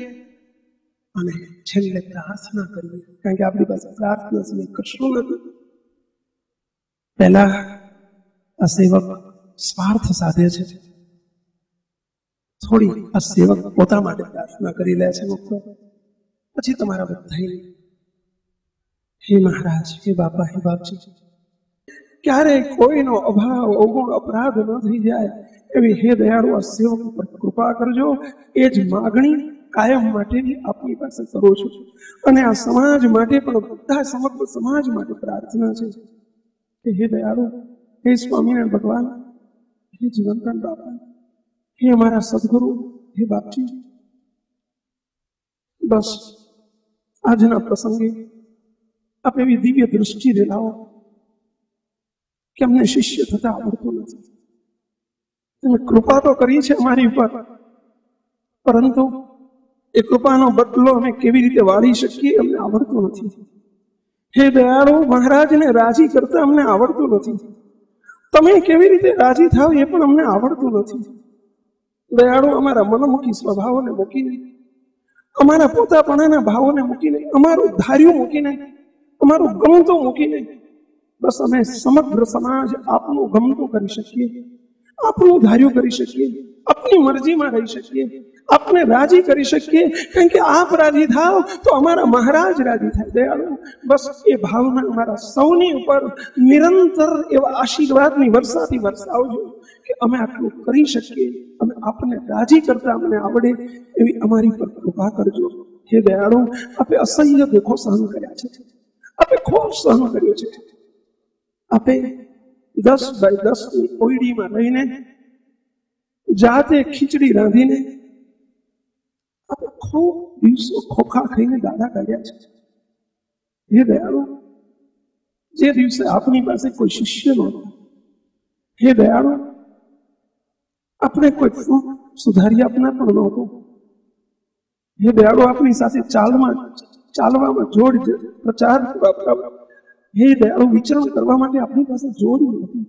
અને છેલ્લે પ્રાર્થના કરીએ. કારણ કે આપણી પાસે પ્રાર્થના સિવાય કશું નથી. પહેલા આ સેવક સ્વાર્થ સાધે છે, થોડી આ સેવક પોતા માટે પ્રાર્થના કરી લે છે. પછી તમારા બધા, હે મહારાજ, હે બાપા, હે બાપજી, ક્યારે કોઈનો અભાવ, અવગુણ, અપરાધ ન થઈ જાય એવી હે દયાળુ આ સેવક ઉપર કૃપા કરજો. એ જ માગણી કાયમ માટેની આપની પાસે કરું છું. અને આ સમાજ માટે પણ, બધા સમગ્ર સમાજ માટે પ્રાર્થના છે કે હે દયાળુ, હે સ્વામિનારાયણ ભગવાન, હે જીવનદાન બાપા, હે અમારા સદગુરુ, હે બાપજી, બસ આજના પ્રસંગે આપ એવી દિવ્ય દૃષ્ટિ લાવો કે અમને શિષ્ય થતા આવડતું નથી. તમે કૃપા તો કરી છે અમારી ઉપર, પરંતુ એ કૃપાનો બદલો અમે કેવી રીતે વાળી શકીએ અમને આવડતું નથી. હે દયાળુ, મહારાજને રાજી કરતા અમને આવડતું નથી. તમે કેવી રીતે રાજી થાવ એ પણ અમને આવડતું નથી. દયાળુ, અમારા મનમુખી સ્વભાવોને મૂકીને, અમારા પોતાપણાના ભાવોને મૂકીને, અમારું ધાર્યું મૂકીને, અમારું ગમતું મૂકીને, બસ અમે સમગ્ર સમાજ આપનું ગમતું કરી શકીએ, આપનું ધાર્યું કરી શકીએ, આપની મરજીમાં રહી શકીએ, આપને રાજી કરી શકીએ. કારણ કે આપ રાજી થાવ તો અમારા મહારાજ રાજી થાય. દયાળુ, બસ એ ભાવના અમારા સૌની ઉપર નિરંતર એવા આશીર્વાદની વર્ષાથી વરસાવજો કે અમે આટલું કરી શકીએ, અમે આપને રાજી કરતા અમને આવડે એવી અમારી પર કૃપા કરજો. હે દયાળુ, આપે અસહ્ય દુઃખો સહન કર્યા છે, આપે ખૂબ સહન કર્યો છે. આપે 10x10 ની ઓયડીમાં રહીને, જાતે ખીચડી રાંધીને, આપણે ખૂબ દિવસો ખોખા ખાઈને દાડા કાઢ્યા છે. હે દયાળુ, જે દિવસે આપની પાસે કોઈ શિષ્ય નહોતો, હે દયાળુ, આપણે કોઈ સુધારી આપનાર પણ નહોતો. હે દયાળુ, આપની સાથે ચાલવામાં જોડ, પ્રચાર કરવા, હે દયાળુ, વિચરણ કરવા માટે આપની પાસે જોડ નહોતી,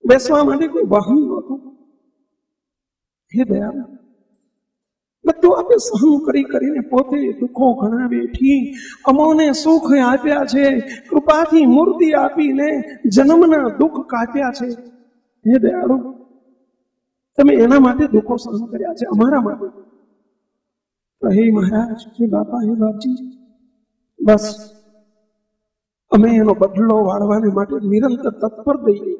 બેસવા માટે કોઈ વાહન નહોતું. હે દયાળુ, બધું આપણે સહન કરીને પોતે દુઃખો ઘણા વેઠી અમોને સુખ આપ્યા છે. કૃપાથી મૂર્તિ આપીને જન્મના દુઃખ કાપ્યા છે. હે દયાળુ, તમે એના માટે દુઃખો સહન કર્યા છે, અમારા માટે. હે મહારાજ, હે બાપા, હે બાપજી, બસ અમે એનો બદલો વાળવાને માટે નિરંતર તત્પર રહીએ,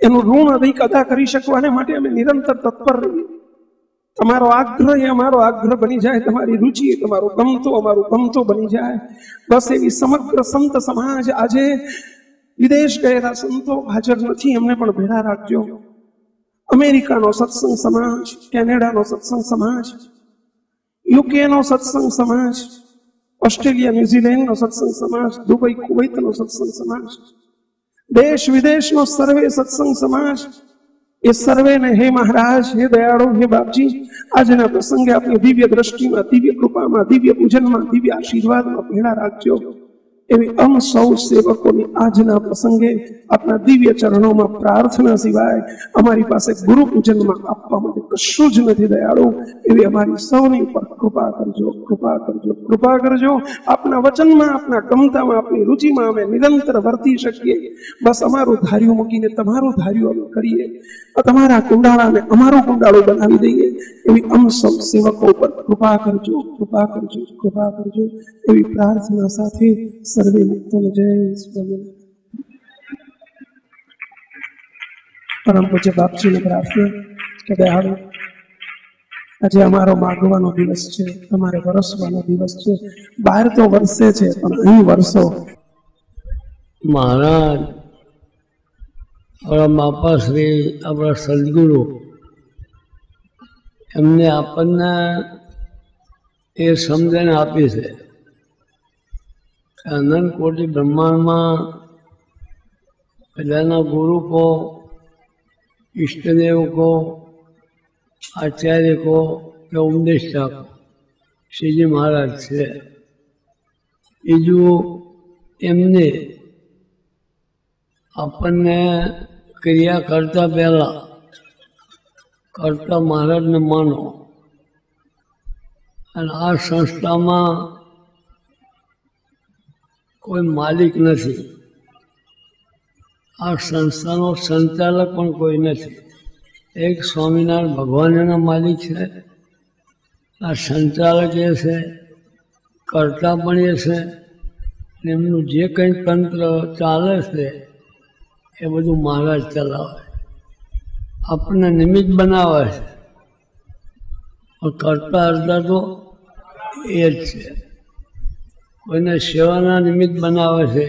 એનું ઋણ અધિક અદા કરી શકવાને માટે અમે નિરંતર તત્પર રહીએ. તમારો આગ્રહ એ અમારો આગ્રહ બની જાય, તમારી રુચિ તમારું ગમતું અમારું ગમતું બની જાય. બસ એવી સમગ્ર સંત સમાજ, આજે વિદેશ ગયેલા સંતો હાજર નથી, એમને પણ ભેળા રાખજો. અમેરિકાનો સત્સંગ સમાજ, કેનેડાનો સત્સંગ સમાજ, યુકેનો સત્સંગ સમાજ, ઓસ્ટ્રેલિયા ન્યુઝીલેન્ડનો સત્સંગ સમાજ, દુબઈ કુવૈતનો સત્સંગ સમાજ, દેશ વિદેશનો સર્વે સત્સંગ સમાજ, એ સર્વેને હે મહારાજ, હે દયાળુ, હે બાપજી, આજના પ્રસંગે આપની દિવ્ય દ્રષ્ટિમાં, દિવ્ય કૃપામાં, દિવ્ય પૂજનમાં, દિવ્ય આશીર્વાદમાં ભેળા રાખજો. એવી સૌ સેવકોની આજના પ્રસંગે આપના દિવ્ય ચરણોમાં પ્રાર્થના સિવાય અમારી પાસે ગુરુ પૂજનમાં આપવા માટે કશું જ નથી. દયાળુ, એવી અમારી સૌની ઉપર કૃપા કરજો, કૃપા કરજો, કૃપા કરજો. આપના વચનમાં, આપના ગમતામાં, આપની રુચિમાં અમે નિરંતર વર્તી શકીએ. બસ અમારું ધાર્યું મૂકીને તમારું ધાર્યું અમે કરીએ. તમારા કુંડાળાને અમારું કુંડાળું બનાવી દઈએ. એવી સૌ સેવકો પર કૃપા કરજો, કૃપા કરજો, કૃપા કરજો. એવી પ્રાર્થના સાથે સર્વે મુક્તોને જય સ્વામિનારાયણ. પરમ પૂજ્ય બાપજીને પ્રાર્થના કે દયાળુ, આજે અમારો માગવાનો દિવસ છે, તમારે વરસવાનો દિવસ છે. બહાર તો વરસે છે, પણ અહીં વરસો. મહારાજ, આપણા બાપાશ્રી, આપણા સદગુરુ, એમને આપણને એ સમજણ આપી છે કે અનંત કોટી બ્રહ્માંડમાં પહેલાના ગુરુ કો, ઈષ્ટદેવ કો, આચાર્ય કો કે ઉપદેષ્ટા કો શ્રીજી મહારાજ છે. બીજું, એમને આપણને ક્રિયા કરતા પહેલા કરતા મહારાજને માનો. અને આ સંસ્થામાં કોઈ માલિક નથી, આ સંસ્થાનો સંચાલક પણ કોઈ નથી. એક સ્વામિનારાયણ ભગવાન એના માલિક છે, આ સંચાલક એ છે, કરતા પણ એ છે. અને એમનું જે કંઈ તંત્ર ચાલે છે એ બધું મહારાજ ચલાવે. આપણને નિમિત્ત બનાવે છે, પણ કરતા અડધા તો એ જ છે. કોઈને સેવાના નિમિત્ત બનાવે છે,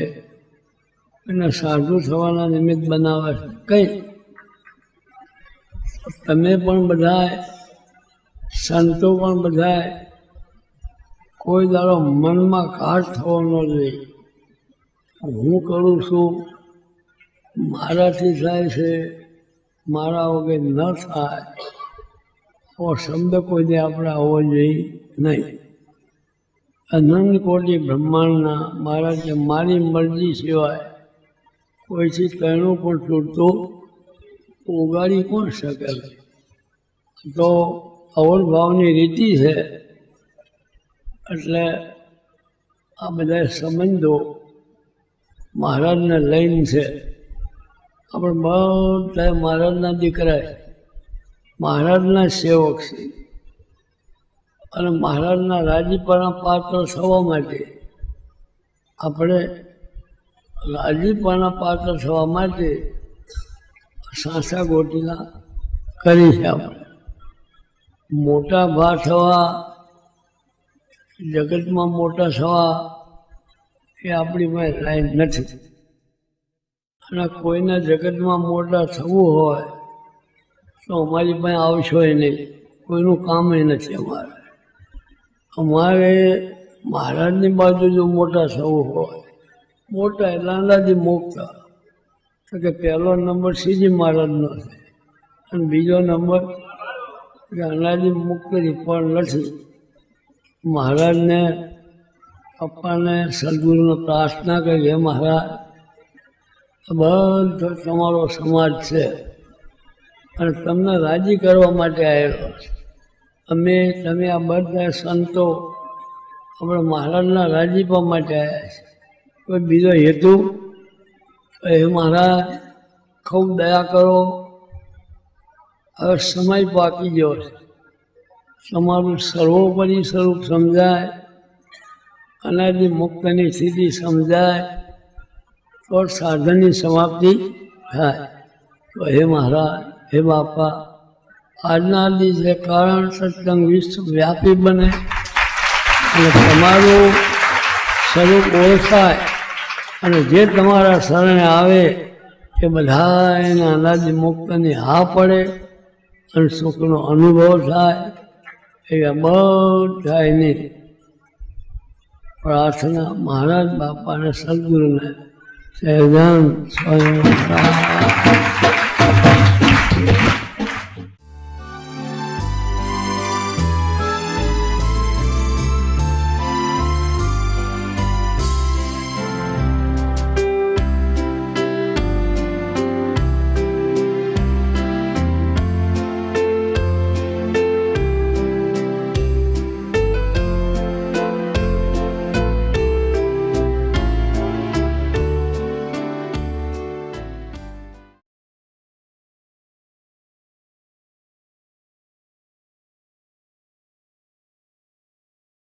કોઈને સાધુ થવાના નિમિત્ત બનાવે છે. કંઈ તમે પણ બધાય, સંતો પણ બધાય, કોઈ દાડો મનમાં ઘાટ થવો ન જોઈએ. હું કરું છું, મારાથી થાય છે, મારા વગર ન થાય, આવો શબ્દ કોઈને આપણે આવવો જોઈએ નહીં. અનંત કોટી બ્રહ્માંડના મહારાજે મારી મરજી સિવાય કોઈથી કહેણું પણ તૂટતું ઉગાડી કોણ શકે? તો અવળભાવની રીતિ છે. એટલે આ બધા સંબંધો મહારાજને લઈને છે. આપણે બધા મહારાજના દીકરા છે, મહારાજના સેવક છે. અને મહારાજના રાજીપાના પાત્ર થવા માટે આપણે રાજીપાના પાત્ર થવા માટે સાસા ગોટીના કરી છે. આપણે મોટા ભા થવા, જગતમાં મોટા થવા એ આપણી પાસે લાઈન નથી. અને કોઈને જગતમાં મોટા થવું હોય તો અમારી પાસે આવશો નહીં, કોઈનું કામ નથી. અમારે મહારાજની બાજુ જો મોટા થવું હોય, મોટા એટલે અંદાજી મોકતા, તો કે પહેલો નંબર શ્રીજી મહારાજનો છે અને બીજો નંબર કે અંદાજી મુક્તિ પણ નથી. મહારાજને પપ્પાને સદગુરુને પ્રાર્થના કરી, હે મહારાજ, બધો તમારો સમાજ છે અને તમને રાજી કરવા માટે આવેલો છે. તમે આ બધા સંતો આપણે મહારાજના રાજીપા માટે આવ્યા છે. કોઈ બીજો હેતુ? હે મહારાજ, ખૂબ દયા કરો, હવે સમય પાકી ગયો છે. તમારું સર્વોપરી સ્વરૂપ સમજાય, અનાદિ મુક્તની સ્થિતિ સમજાય તો સાધનની સમાપ્તિ થાય. તો હે મહારાજ, હે બાપા, આજના દિવસે કારણ સત્સંગ વિશ્વવ્યાપી બને અને તમારું સ્વરૂપ ઓળખાય અને જે તમારા શરણે આવે એ બધા એના અનાદિ મુક્તની હા પડે અને સુખનો અનુભવ થાય. એવા બધા એની પ્રાર્થના મહારાજ બાપાને સદગુરુને સહેજાન સ્વયં